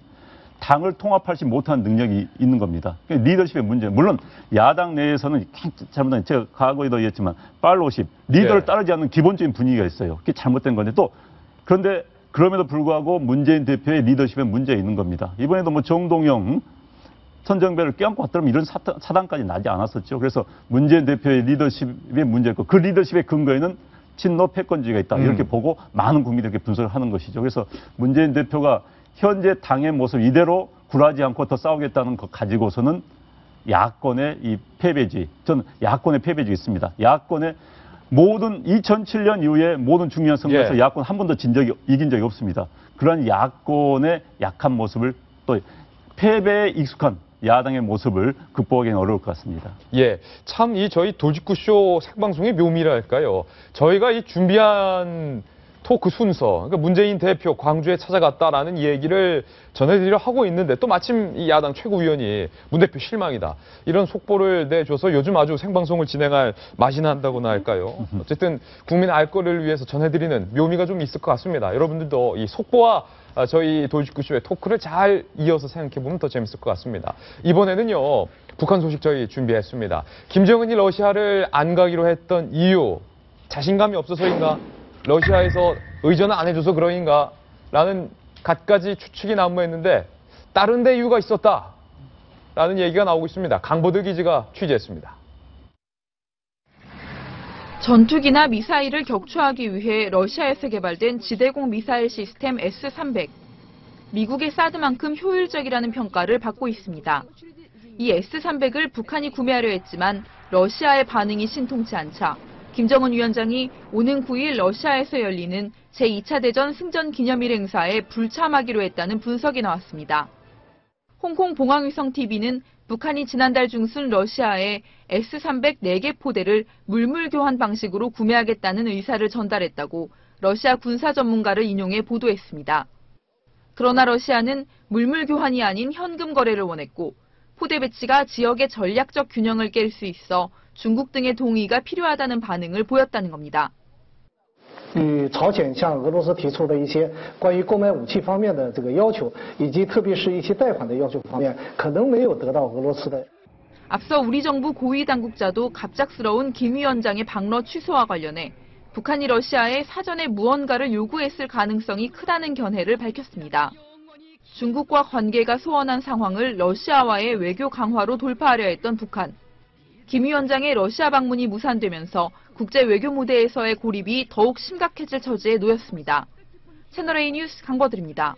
당을 통합하지 못하는 능력이 있는 겁니다. 리더십의 문제. 물론 야당 내에서는 잘못된, 제가 과거에도 얘기했지만 팔로우십, 리더를 따르지 않는 기본적인 분위기가 있어요. 그게 잘못된 건데, 또 그런데 그럼에도 불구하고 문재인 대표의 리더십에 문제가 있는 겁니다. 이번에도 뭐 정동영 선정배를 껴안고 왔더라면 이런 사단까지 나지 않았었죠. 그래서 문재인 대표의 리더십에 문제였고, 그 리더십의 근거에는 친노 패권주의가 있다, 이렇게 보고 많은 국민들에게 분석을 하는 것이죠. 그래서 문재인 대표가 현재 당의 모습 이대로 굴하지 않고 더 싸우겠다는 것 가지고서는 야권의 이 패배주의, 저는 야권의 패배주의 있습니다. 야권의 모든 2007년 이후에 모든 중요한 선거에서 야권 한 번도 이긴 적이 없습니다. 그러한 야권의 약한 모습을, 또 패배에 익숙한 야당의 모습을 극복하기는 어려울 것 같습니다. 참 저희 돌직구쇼 생방송의 묘미랄까요. 저희가 이 준비한 토크 순서, 그러니까 문재인 대표 광주에 찾아갔다라는 얘기를 전해드리려 하고 있는데, 또 마침 이 야당 최고위원이 문 대표 실망이다, 이런 속보를 내줘서 요즘 아주 생방송을 진행할 맛이 난다고나 할까요. 어쨌든 국민 알 거를 위해서 전해드리는 묘미가 좀 있을 것 같습니다. 여러분들도 이 속보와 저희 돌직구쇼의 토크를 잘 이어서 생각해보면 더 재밌을 것 같습니다. 이번에는요, 북한 소식 저희 준비했습니다. 김정은이 러시아를 안 가기로 했던 이유, 자신감이 없어서인가? 러시아에서 의전을 안 해줘서 그러인가? 라는 갖가지 추측이 난무했는데, 다른 데 이유가 있었다 라는 얘기가 나오고 있습니다. 강보들 기자가 취재했습니다. 전투기나 미사일을 격추하기 위해 러시아에서 개발된 지대공 미사일 시스템 S-300. 미국의 사드만큼 효율적이라는 평가를 받고 있습니다. 이 S-300을 북한이 구매하려 했지만 러시아의 반응이 신통치 않자 김정은 위원장이 오는 9일 러시아에서 열리는 제2차 대전 승전 기념일 행사에 불참하기로 했다는 분석이 나왔습니다. 홍콩 봉황위성-TV는 북한이 지난달 중순 러시아에 S-300 4개 포대를 물물 교환 방식으로 구매하겠다는 의사를 전달했다고 러시아 군사 전문가를 인용해 보도했습니다. 그러나 러시아는 물물 교환이 아닌 현금 거래를 원했고 포대 배치가 지역의 전략적 균형을 깰 수 있어 중국 등의 동의가 필요하다는 반응을 보였다는 겁니다. 与朝鲜向俄罗斯提出的一些关于购买武器方面的这个要求，以及特别是一些贷款的要求方面，可能没有得到俄罗斯的。 앞서 우리 정부 고위 당국자도 갑작스러운 김 위원장의 방러 취소와 관련해 북한이 러시아에 사전에 무언가를 요구했을 가능성이 크다는 견해를 밝혔습니다. 중국과 관계가 소원한 상황을 러시아와의 외교 강화로 돌파하려 했던 북한. 김 위원장의 러시아 방문이 무산되면서 국제 외교 무대에서의 고립이 더욱 심각해질 처지에 놓였습니다. 채널A 뉴스 강버들입니다.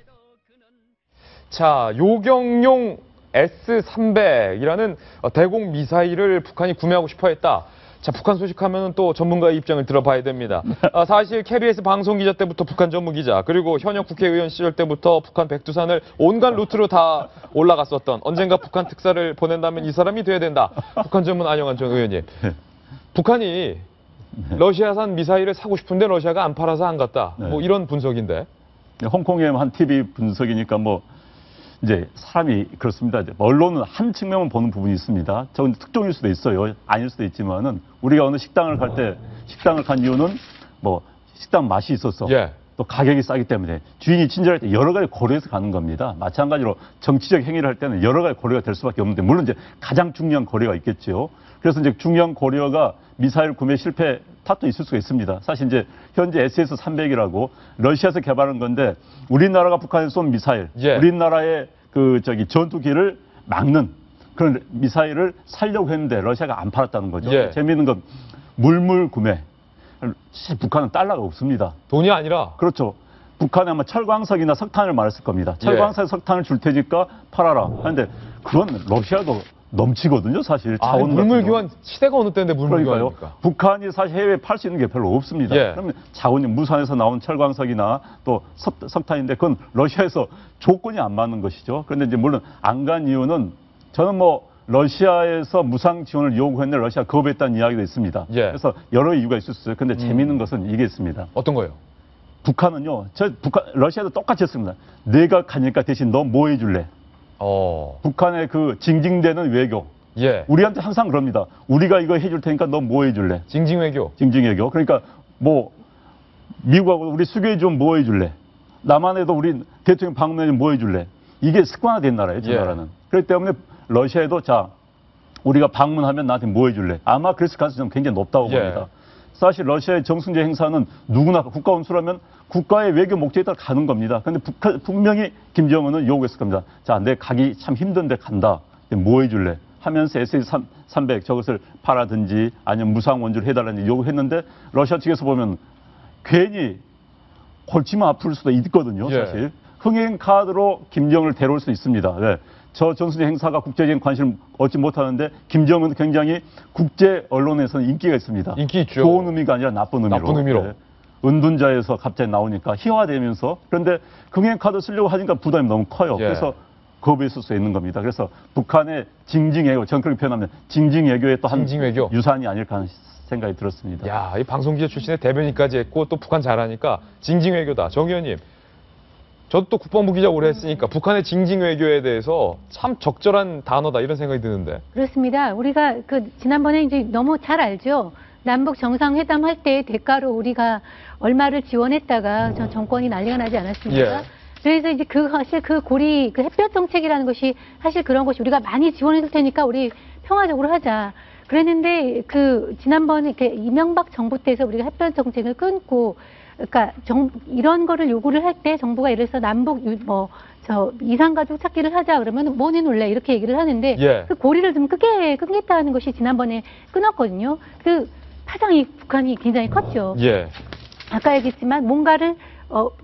자, 요격용 S-300이라는 대공 미사일을 북한이 구매하고 싶어 했다. 자, 북한 소식하면 또 전문가의 입장을 들어봐야 됩니다. 사실 KBS 방송기자 때부터 북한 전문기자, 그리고 현역 국회의원 시절 때부터 북한 백두산을 온갖 루트로 다 올라갔었던, 언젠가 북한 특사를 보낸다면 이 사람이 돼야 된다. 북한 전문 안영한 전 의원님. 북한이 러시아산 미사일을 사고 싶은데 러시아가 안 팔아서 안 갔다. 뭐 이런 분석인데. 홍콩의 한 TV 분석이니까 뭐 이제 사람이 그렇습니다. 이제 언론은 한 측면만 보는 부분이 있습니다. 저건 특종일 수도 있어요. 아닐 수도 있지만은 우리가 어느 식당을 갈 때 식당을 간 이유는 뭐 식당 맛이 있어서 또 가격이 싸기 때문에 주인이 친절할 때 여러 가지 고려해서 가는 겁니다. 마찬가지로 정치적 행위를 할 때는 여러 가지 고려가 될 수밖에 없는데 물론 이제 가장 중요한 고려가 있겠죠. 그래서 이제 중요한 고려가 미사일 구매 실패 탓도 있을 수가 있습니다. 사실 이제 현재 SS-300이라고 러시아에서 개발한 건데 우리나라가 북한에 쏜 미사일, 우리나라의 전투기를 막는 그런 미사일을 살려고 했는데 러시아가 안 팔았다는 거죠. 재미있는 건 물물 구매. 사실 북한은 달러가 없습니다. 돈이 아니라? 그렇죠. 북한에 아마 철광석이나 석탄을 말했을 겁니다. 철광석, 석탄을 줄 테니까 팔아라. 하는데 그건 러시아도 넘치거든요, 사실. 자원 물물 교환 시대가 어느 때인데 물물 교환입니까? 북한이 사실 해외에 팔 수 있는 게 별로 없습니다. 그러면 자원이 무산에서 나온 철광석이나 또 석탄인데 그건 러시아에서 조건이 안 맞는 것이죠. 그런데 이제 물론 안 간 이유는 저는 뭐 러시아에서 무상 지원을 요구했는데 러시아 거부했다는 이야기도 있습니다. 그래서 여러 이유가 있을 수 있어요. 그런데 재미있는 것은 이게 있습니다. 어떤 거요? 북한은요, 러시아도 똑같이 했습니다. 내가 가니까 대신 너 뭐 해줄래? 북한의 그 징징대는 외교. 우리한테 항상 그럽니다. 우리가 이거 해줄 테니까 너 뭐 해줄래? 징징 외교. 징징 외교. 그러니까 뭐 미국하고 우리 수교해 좀 뭐 해줄래? 남한에도 우리 대통령 방문해 좀 뭐 해줄래? 이게 습관화된 나라예요, 저 나라는. 그렇기 때문에 러시아에도 자 우리가 방문하면 나한테 뭐 해줄래? 아마 그랬을 가능성이 굉장히 높다고 봅니다. 사실 러시아의 정승제 행사는 누구나 국가 원수라면 국가의 외교 목적에 따라 가는 겁니다. 그런데 분명히 김정은은 요구했을 겁니다. 자, 내 가기 참 힘든데 간다. 뭐 해줄래? 하면서 SS-300 저것을 팔아든지 아니면 무상 원주를 해달라는 요구했는데 러시아 측에서 보면 괜히 골치만 아플 수도 있거든요. 사실. 흥행 카드로 김정은을 데려올 수 있습니다. 저 정승제 행사가 국제적인 관심을 얻지 못하는데 김정은은 굉장히 국제 언론에서는 인기가 있습니다. 인기 있죠. 좋은 의미가 아니라 나쁜 의미로. 나쁜 의미로. 은둔자에서 갑자기 나오니까 희화되면서 그런데 흥행 카드 쓰려고 하니까 부담이 너무 커요. 그래서 거부했을 수 있는 겁니다. 그래서 북한의 징징외교, 저는 그렇게 표현하면 징징외교의 또 한 유산이 아닐까 하는 생각이 들었습니다. 야, 이 방송기자 출신의 대변인까지 했고 또 북한 잘하니까 징징외교다. 정 의원님. 저도 또 국방부 기자 오래 했으니까 북한의 징징 외교에 대해서 참 적절한 단어다 이런 생각이 드는데. 그렇습니다. 우리가 지난번에 이제 너무 잘 알죠. 남북 정상회담 할 때 대가로 우리가 얼마를 지원했다가 정권이 난리가 나지 않았습니까? 그래서 이제 사실 그 햇볕 정책이라는 것이 사실 그런 것이 우리가 많이 지원했을 테니까 우리 평화적으로 하자. 그랬는데 지난번에 이명박 정부 때에서 우리가 햇볕 정책을 끊고 그러니까 이런 거를 요구를 할 때 정부가 예를 들어서 남북 이산가족 찾기를 하자 그러면 뭐 내놓을래 이렇게 얘기를 하는데 그 고리를 좀 끊겠다는 것이 지난번에 끊었거든요. 그 파장이 북한이 굉장히 컸죠. 아까 얘기했지만 뭔가를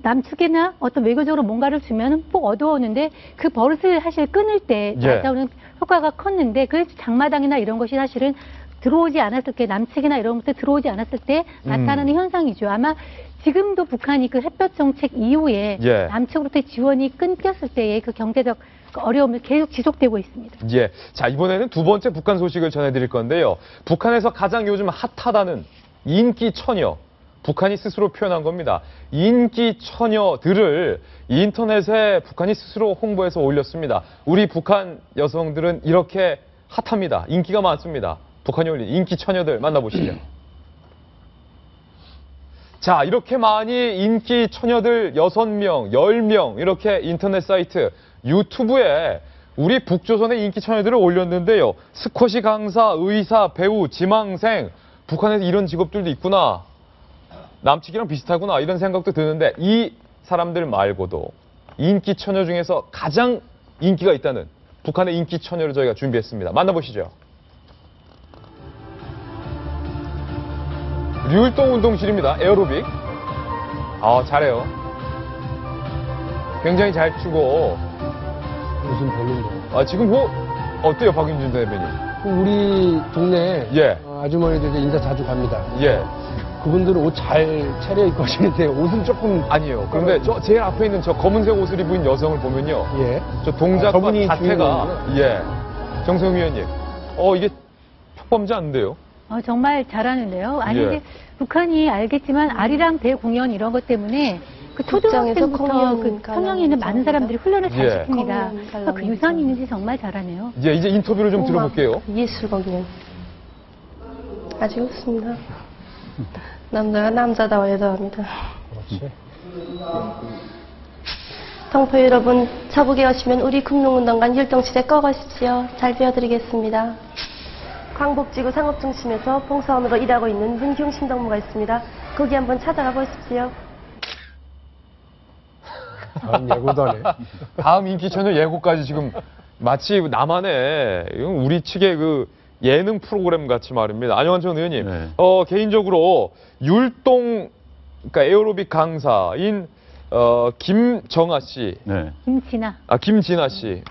남측이나 어떤 외교적으로 뭔가를 주면 꼭 얻어오는데 그 버릇을 사실 끊을 때 나타오는 효과가 컸는데 그래서 장마당이나 이런 것이 사실은 들어오지 않았을 때 남측이나 이런 것들 들어오지 않았을 때 나타나는 현상이죠. 아마 지금도 북한이 그 햇볕 정책 이후에 남측으로부터 지원이 끊겼을 때의 그 경제적 어려움이 계속 지속되고 있습니다. 자, 이번에는 두 번째 북한 소식을 전해드릴 건데요. 북한에서 가장 요즘 핫하다는 인기 처녀 북한이 스스로 표현한 겁니다. 인기 처녀들을 인터넷에 북한이 스스로 홍보해서 올렸습니다. 우리 북한 여성들은 이렇게 핫합니다. 인기가 많습니다. 북한이 올린 인기 처녀들 만나보시죠. 자, 이렇게 많이 인기 처녀들 6명, 10명 이렇게 인터넷 사이트 유튜브에 우리 북조선의 인기 처녀들을 올렸는데요. 스쿼시 강사, 의사, 배우, 지망생, 북한에서 이런 직업들도 있구나. 남측이랑 비슷하구나 이런 생각도 드는데 이 사람들 말고도 인기 처녀 중에서 가장 인기가 있다는 북한의 인기 처녀를 저희가 준비했습니다. 만나보시죠. 류일동 운동실입니다. 에어로빅. 아, 잘해요. 굉장히 잘 추고. 무슨 별로인데. 아, 지금 뭐 어때요, 박윤준 대변인? 우리 동네 예. 아주머니들 이제 인사 자주 갑니다. 예. 그분들은 옷 잘 차려입고 하시는데 옷은 조금 아니에요. 그런데 저 제일 앞에 있는 저 검은색 옷을 입은 여성을 보면요. 예. 저 동작과 저분이 자태가 예. 정세웅 위원님. 이게 표범지 않는데요? 정말 잘하는데요. 아니 예. 이제 북한이 알겠지만 아리랑 대공연 이런 것 때문에 그 초등학생부터 그 성향이 있는 많은 사람들이 훈련을 잘 예. 시킵니다. 그래서 그 유산이 있는지 정말 잘하네요. 이제 인터뷰를 좀 들어볼게요. 예술 공연. 아주 좋습니다. 남자가 남자다워야 합니다. 그렇지. 동포 여러분, 자국에 오시면 우리 금농운동관 율동시대 꼭 오십시오. 잘 배워드리겠습니다. 광복지구 상업중심에서 봉사원으로 일하고 있는 문경심 동무가 있습니다. 거기 한번 찾아가 보십시오. 다음 예고도 하네. 다음 인기 처녀 예고까지 지금 마치 나만의 우리 측의 그 예능 프로그램 같이 말입니다. 안녕하세요, 의원님. 네. 개인적으로 율동, 그러니까 에어로빅 강사인 김정아 씨, 네. 김진아 씨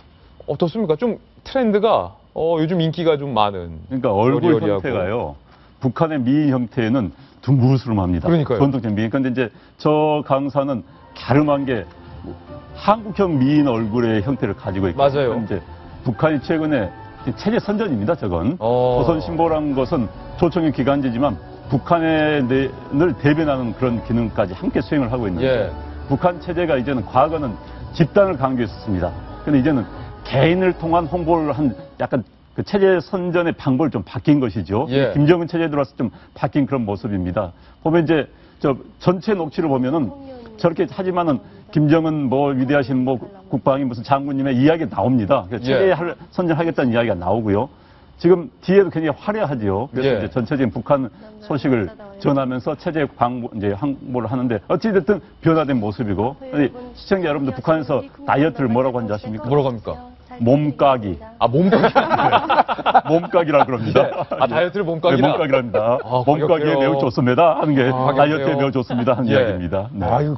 어떻습니까? 좀 트렌드가 요즘 인기가 좀 많은. 그러니까 얼굴 여리여리하고. 형태가요. 북한의 미인 형태는 둥그스름합니다. 그러니까요. 전통적 미인. 그런데 이제 저 강사는 갸름한 게 한국형 미인 얼굴의 형태를 가지고 있고. 맞아요. 이제 북한이 최근에 체제 선전입니다. 저건 조선신보라는 것은 조총의 기관지지만 북한을 대변하는 그런 기능까지 함께 수행을 하고 있는데 예. 북한 체제가 이제는 과거는 집단을 강조했었습니다. 그런데 이제는 개인을 통한 홍보를 한 약간 그 체제 선전의 방법을 좀 바뀐 것이죠. 예. 김정은 체제에 들어와서 좀 바뀐 그런 모습입니다. 보면 이제 저 전체 녹취를 보면은 저렇게 하지만은 김정은 뭐 위대하신 뭐 국방이 무슨 장군님의 이야기가 나옵니다. 체제 선전하겠다는 이야기가 나오고요. 지금 뒤에도 굉장히 화려하지요. 그래서 예. 이제 전체적인 북한 소식을 전하면서 체제 항보를 하는데 어찌됐든 변화된 모습이고 시청자 여러분들 북한에서 다이어트를 뭐라고 하는지 아십니까? 뭐라고 합니까? 몸까기. 몸까기. 몸까기라 그럽니다. 네. 다이어트를 몸까기라. 네, 몸까기랍니다. 몸까기에 매우 좋습니다 하는 게 다이어트에 매우 좋습니다 하는 이야기입니다. 네. 아유,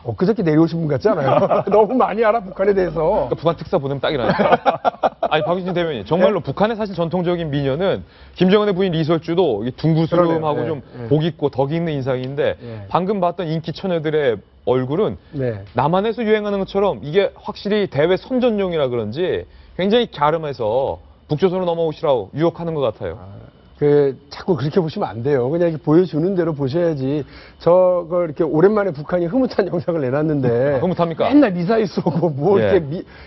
엊그저께 내려오신 분 같지 않아요? 너무 많이 알아, 북한에 대해서. 그러니까 북한 특사 보내면 딱이라니까. 아니, 박윤진 대변인. 정말로 북한의 사실 전통적인 미녀는 김정은의 부인 리설주도 둥구스름하고 그러네요. 좀 복 있고 덕 있는 인상인데 방금 봤던 인기 처녀들의 얼굴은 남한에서 유행하는 것처럼 이게 확실히 대외 선전용이라 그런지 굉장히 갸름해서 북조선으로 넘어오시라고 유혹하는 것 같아요. 자꾸 그렇게 보시면 안 돼요. 그냥 이렇게 보여주는 대로 보셔야지. 저걸 이렇게 오랜만에 북한이 흐뭇한 영상을 내놨는데. 흐뭇합니까? 맨날 미사일 쏘고 뭐 예.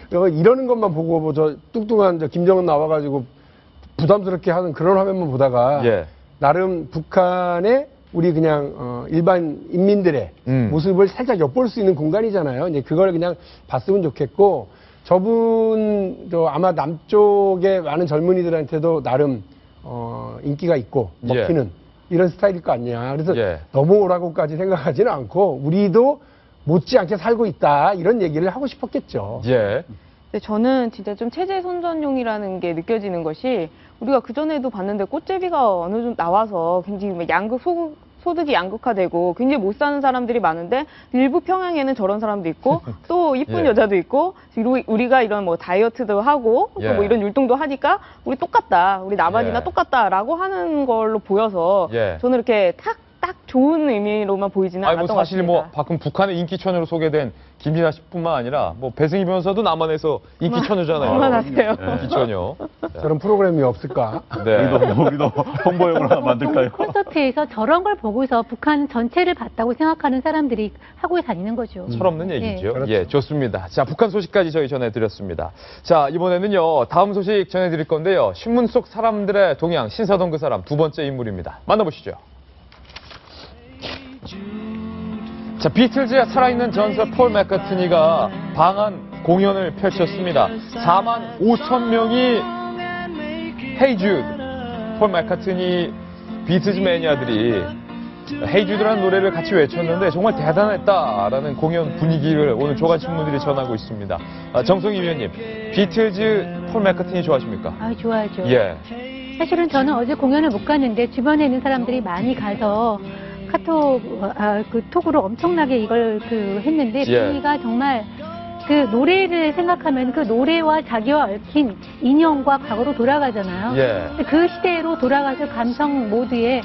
이렇게 이러는 것만 보고 뭐 저 뚱뚱한 저 김정은 나와가지고 부담스럽게 하는 그런 화면만 보다가 나름 북한의 우리 그냥 일반 인민들의 모습을 살짝 엿볼 수 있는 공간이잖아요. 이제 그걸 그냥 봤으면 좋겠고 저분 아마 남쪽의 많은 젊은이들한테도 나름 인기가 있고 먹히는 이런 스타일일 거 아니냐. 그래서 넘어오라고까지 생각하지는 않고 우리도 못지않게 살고 있다 이런 얘기를 하고 싶었겠죠. 근데 저는 진짜 좀 체제 선전용이라는 게 느껴지는 것이 우리가 그전에도 봤는데 꽃제비가 어느 정도 나와서 굉장히 소득이 양극화되고 굉장히 못 사는 사람들이 많은데 일부 평양에는 저런 사람도 있고 또 이쁜 여자도 있고 우리가 이런 뭐 다이어트도 하고 또 뭐 이런 율동도 하니까 우리 똑같다. 우리 남한이나 똑같다라고 하는 걸로 보여서 저는 이렇게 탁 딱 좋은 의미로만 보이지는 아니, 않았던 뭐 것 사실 같습니다. 뭐 가끔 북한의 인기 처녀로 소개된 김진아 씨뿐만 아니라 뭐 배승희 변호사도 남한에서 인기 처녀잖아요. 그만하세요. 인기 처녀. 저런 프로그램이 없을까? 네. 우리도 홍보용으로 하나 만들까요? 콘서트에서 저런 걸 보고서 북한 전체를 봤다고 생각하는 사람들이 하고 다니는 거죠. 철없는 얘기죠. 그렇죠. 예, 좋습니다. 자, 북한 소식까지 저희 전해드렸습니다. 자, 이번에는요, 다음 소식 전해드릴 건데요. 신문 속 사람들의 동향, 신사동 그 사람 두 번째 인물입니다. 만나보시죠. 자, 비틀즈의 살아있는 전설 폴 맥카트니가 방한 공연을 펼쳤습니다. 4만 5천 명이 헤이 주드, 폴 맥카트니 비틀즈 매니아들이 헤이 주드라는 노래를 같이 외쳤는데 정말 대단했다라는 공연 분위기를 오늘 조간신문들이 전하고 있습니다. 정성희 위원님, 비틀즈 폴 맥카트니 좋아하십니까? 아, 좋아하죠. 예. 사실은 저는 어제 공연을 못 갔는데 주변에 있는 사람들이 많이 가서 톡으로 엄청나게 이걸 했는데 예. 분위기가 정말 그 노래를 생각하면 그 노래와 자기와 얽힌 인연과 과거로 돌아가잖아요. 예. 근데 그 시대로 돌아가서 감성 모드에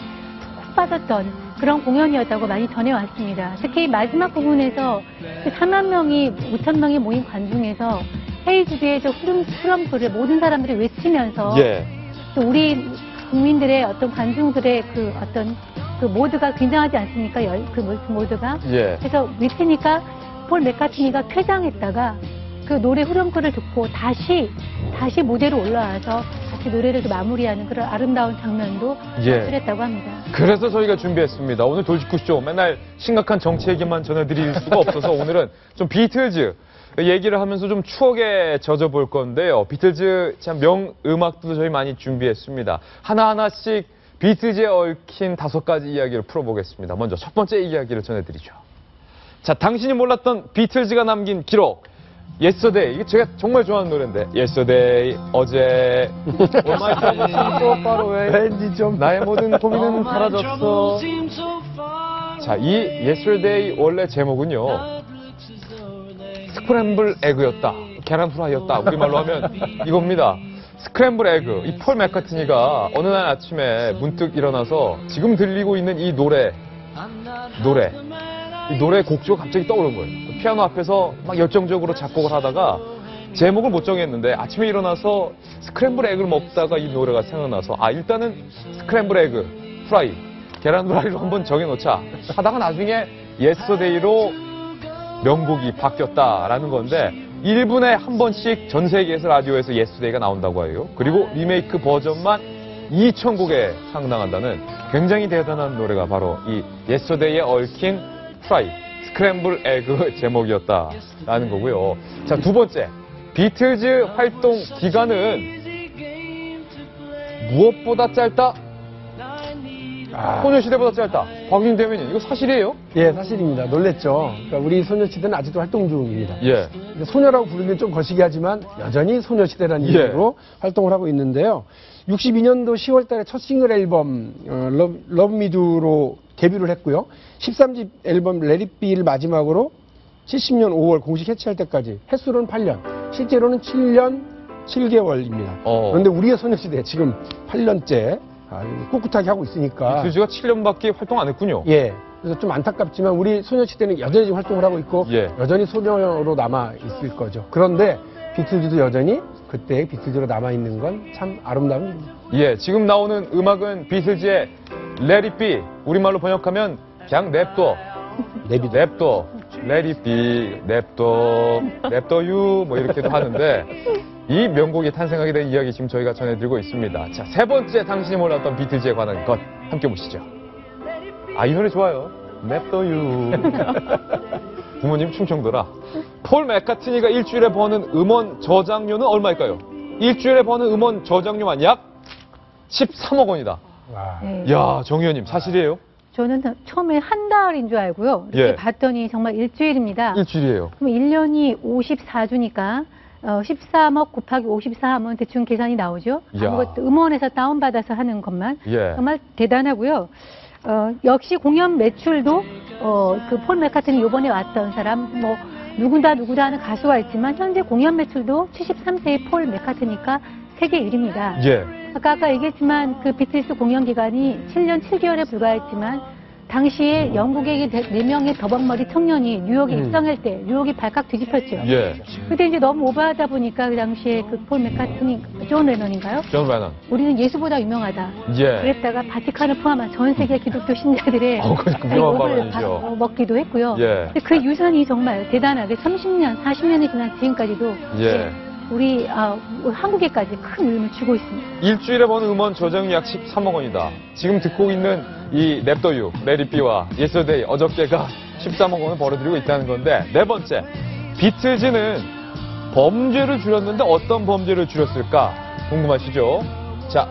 푹 빠졌던 그런 공연이었다고 많이 전해왔습니다. 특히 마지막 부분에서 4만 명이, 5천 명이 모인 관중에서 헤이즈드의 저 후렴구를 모든 사람들이 외치면서 예. 또 우리 국민들의 어떤 관중들의 그 어떤 그 모드가 굉장하지 않습니까? 그 모드가. 예. 그래서 외치니까 폴 맥카트니가 퇴장했다가 그 노래 후렴구를 듣고 다시 무대로 올라와서 같이 노래를 마무리하는 그런 아름다운 장면도 예. 연출했다고 합니다. 그래서 저희가 준비했습니다. 오늘 돌직구쇼 맨날 심각한 정치 얘기만 전해드릴 수가 없어서 오늘은 좀 비틀즈 얘기를 하면서 좀 추억에 젖어볼 건데요. 비틀즈 참 명음악도 저희 많이 준비했습니다. 하나하나씩 비틀즈에 얽힌 5가지 이야기를 풀어보겠습니다. 먼저 첫 번째 이야기를 전해드리죠. 자, 당신이 몰랐던 비틀즈가 남긴 기록. Yesterday. 이게 제가 정말 좋아하는 노래인데. Yesterday, 어제. All my troubles seem so far away. 왠지 좀 나의 모든 고민은 사라졌어. 자, 이 Yesterday 원래 제목은요. 스크램블 에그였다. 계란 후라이였다. 우리말로 하면 이겁니다. 스크램블 에그. 이 폴 맥카트니가 어느 날 아침에 문득 일어나서 지금 들리고 있는 이 노래. 이 노래 곡조가 갑자기 떠오른 거예요. 피아노 앞에서 막 열정적으로 작곡을 하다가 제목을 못 정했는데 아침에 일어나서 스크램블 에그를 먹다가 이 노래가 생각나서 일단은 스크램블 에그 프라이, 계란 후라이로 한번 정해놓자 하다가 나중에 예스터데이로 명곡이 바뀌었다라는 건데 1분에 한 번씩 전 세계에서 라디오에서 예스터데이가 나온다고 해요. 그리고 리메이크 버전만 2,000곡에 상당한다는 굉장히 대단한 노래가 바로 이 예스터데이에 얽힌 프라이, 스크램블 에그 제목이었다라는 거고요. 자, 두 번째, 비틀즈 활동 기간은 무엇보다 짧다? 소녀시대보다 짧다. 박윤대변인, 이거 사실이에요? 예, 사실입니다. 놀랬죠. 그러니까 우리 소녀시대는 아직도 활동 중입니다. 예. 소녀라고 부르기는 좀 거시기하지만 여전히 소녀시대라는 이름으로 활동을 하고 있는데요. 62년도 10월 달에 첫 싱글 앨범 Love Me Do로 데뷔를 했고요. 13집 앨범 Let It Be를 마지막으로 70년 5월 공식 해체할 때까지 횟수로는 8년, 실제로는 7년 7개월입니다. 그런데 우리의 소녀시대 지금 8년째 꿋꿋하게 하고 있으니까. 비틀즈가 7년밖에 활동 안 했군요. 예. 그래서 좀 안타깝지만 우리 소녀시대는 여전히 지금 활동을 하고 있고 여전히 소녀로 남아 있을 거죠. 그런데 비틀즈도 여전히 그때 비틀즈로 남아 있는 건 참 아름다운 일입니다. 예, 지금 나오는 음악은 비틀즈의 Let It Be, 우리말로 번역하면 그냥 냅둬, Let It Be, 냅둬 you 뭐 이렇게도 하는데 이 명곡이 탄생하게 된 이야기 지금 저희가 전해드리고 있습니다. 자, 세 번째 당신이 몰랐던 비틀즈에 관한 것 함께 보시죠. 이 노래 좋아요. 냅둬 you. 부모님 충청도라. 폴 맥카트니가 일주일에 버는 음원 저장료는 얼마일까요? 일주일에 버는 음원 저장료만 약 13억 원이다. 네. 야, 정 의원님 사실이에요? 저는 처음에 한 달인 줄 알고요. 이렇게 예. 봤더니 정말 일주일입니다. 일주일이에요. 그럼 1년이 54주니까 13억 곱하기 54하면 대충 계산이 나오죠. 이야. 아무것도 음원에서 다운받아서 하는 것만. 예. 정말 대단하고요. 역시 공연 매출도 그 폴 맥카트니 이번에 왔던 사람 뭐 누구다 하는 가수가 있지만 현재 공연 매출도 73세의 폴 맥카트니까 세계 1위입니다. 예. 아까 얘기했지만 그 비틀스 공연 기간이 7년 7개월에 불과했지만 당시에 영국의 4명의 더벅머리 청년이 뉴욕에 입성할 때 뉴욕이 발칵 뒤집혔죠. 예. 근데 이제 너무 오버하다 보니까 그 당시에 그 폴 맥카트니, 존 레넌인가요? 존 레넌. 우리는 예수보다 유명하다. 예. 그랬다가 바티칸을 포함한 전 세계 기독교 신자들의 그 유명한 욕을 발언이죠. 먹기도 했고요. 예. 근데 그 유산이 정말 대단하게 30년, 40년이 지난 지금까지도 예. 우리 한국에까지 큰 의미를 주고 있습니다. 일주일에 버는 음원 저작료 약 13억 원이다. 지금 듣고 있는 이 랩더유, 레리비와 예스터데이, 어저께가 13억 원을 벌어들이고 있다는 건데, 네 번째, 비틀즈는 범죄를 줄였는데 어떤 범죄를 줄였을까 궁금하시죠? 자,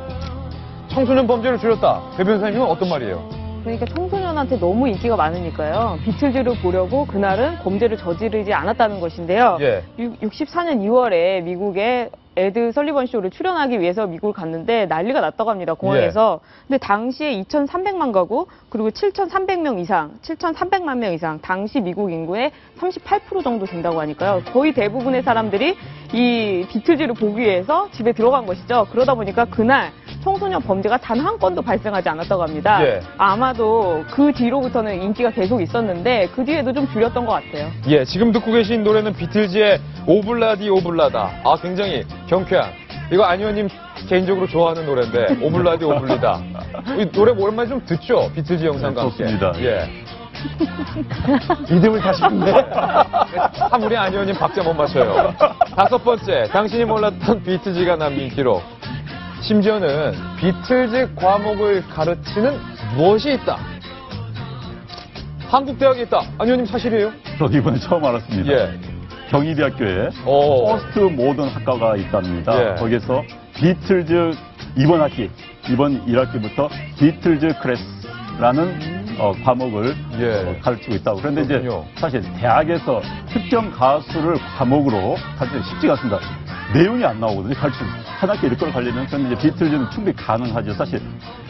청소년 범죄를 줄였다. 배 변호사님은 어떤 말이에요? 그러니까 청소년한테 너무 인기가 많으니까요. 비틀즈를 보려고 그날은 범죄를 저지르지 않았다는 것인데요. 예. 64년 2월에 미국의 에드 설리번 쇼를 출연하기 위해서 미국을 갔는데 난리가 났다고 합니다. 공항에서. 근데 당시에 2,300만 가구 그리고 7,300명 이상, 7,300만 명 이상 당시 미국 인구의 38% 정도 된다고 하니까요. 거의 대부분의 사람들이 이 비틀즈를 보기 위해서 집에 들어간 것이죠. 그러다 보니까 그날 청소년 범죄가 단 한 건도 발생하지 않았다고 합니다. 예. 아마도 그 뒤로부터는 인기가 계속 있었는데 그 뒤에도 좀 줄였던 것 같아요. 예, 지금 듣고 계신 노래는 비틀즈의 오블라디 오블라다. 아, 굉장히 경쾌한. 이거 안 의원님 개인적으로 좋아하는 노래인데 오블라디 오블리다. 이 노래 오랜만에 좀 듣죠? 비틀즈 영상과 함께. 좋습니다. 예. 리듬을 타시는데. 참 우리 안 의원님 박자 못 맞춰요. 다섯 번째, 당신이 몰랐던 비틀즈가 남긴 기록. 심지어는 비틀즈 과목을 가르치는 무엇이 있다. 한국 대학에 있다. 안 의원님 사실이에요? 저도 이번에 처음 알았습니다. 예. 경희대학교에 퍼스트 모던 학과가 있답니다. 예. 거기에서 비틀즈 이번 학기, 이번 1학기부터 비틀즈 크래스라는 과목을 가르치고 있다고. 그런데 그렇군요. 이제 사실 대학에서 특정 가수를 과목으로 가르치기 쉽지가 않습니다. 내용이 안 나오거든요. 가르치는 한 학기 이끌어 가려면. 그런데 이제 비틀즈는 충분히 가능하죠. 사실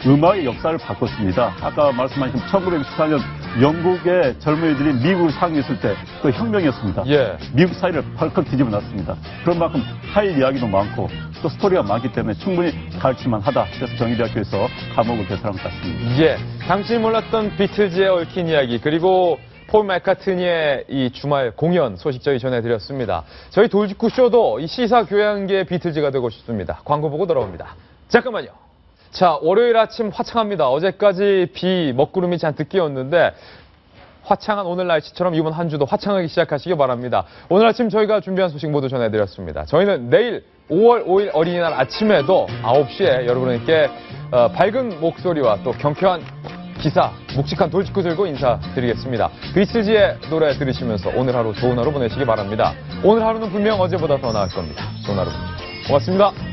음악의 역사를 바꿨습니다. 아까 말씀하신 1964년 영국의 젊은이들이 미국을 상륙했을 때 그 혁명이었습니다. 예. 미국 사회를 펄컥 뒤집어 놨습니다. 그런 만큼 할 이야기도 많고 또 스토리가 많기 때문에 충분히 가르칠만 하다. 그래서 경희대학교에서 과목을 개설한 것 같습니다. 예. 당신이 몰랐던 비틀즈의 얽힌 이야기, 그리고 폴 맥카트니의 이 주말 공연 소식 저희 전해드렸습니다. 저희 돌직구 쇼도 이 시사 교양계의 비틀즈가 되고 싶습니다. 광고 보고 돌아옵니다. 잠깐만요. 자, 월요일 아침 화창합니다. 어제까지 비, 먹구름이 잔뜩 끼었는데 화창한 오늘 날씨처럼 이번 한 주도 화창하게 시작하시기 바랍니다. 오늘 아침 저희가 준비한 소식 모두 전해드렸습니다. 저희는 내일 5월 5일 어린이날 아침에도 9시에 여러분께 밝은 목소리와 또 경쾌한 기사, 묵직한 돌직구 들고 인사드리겠습니다. 비틀즈의 노래 들으시면서 오늘 하루 좋은 하루 보내시기 바랍니다. 오늘 하루는 분명 어제보다 더 나을 겁니다. 좋은 하루 보내십시오. 고맙습니다.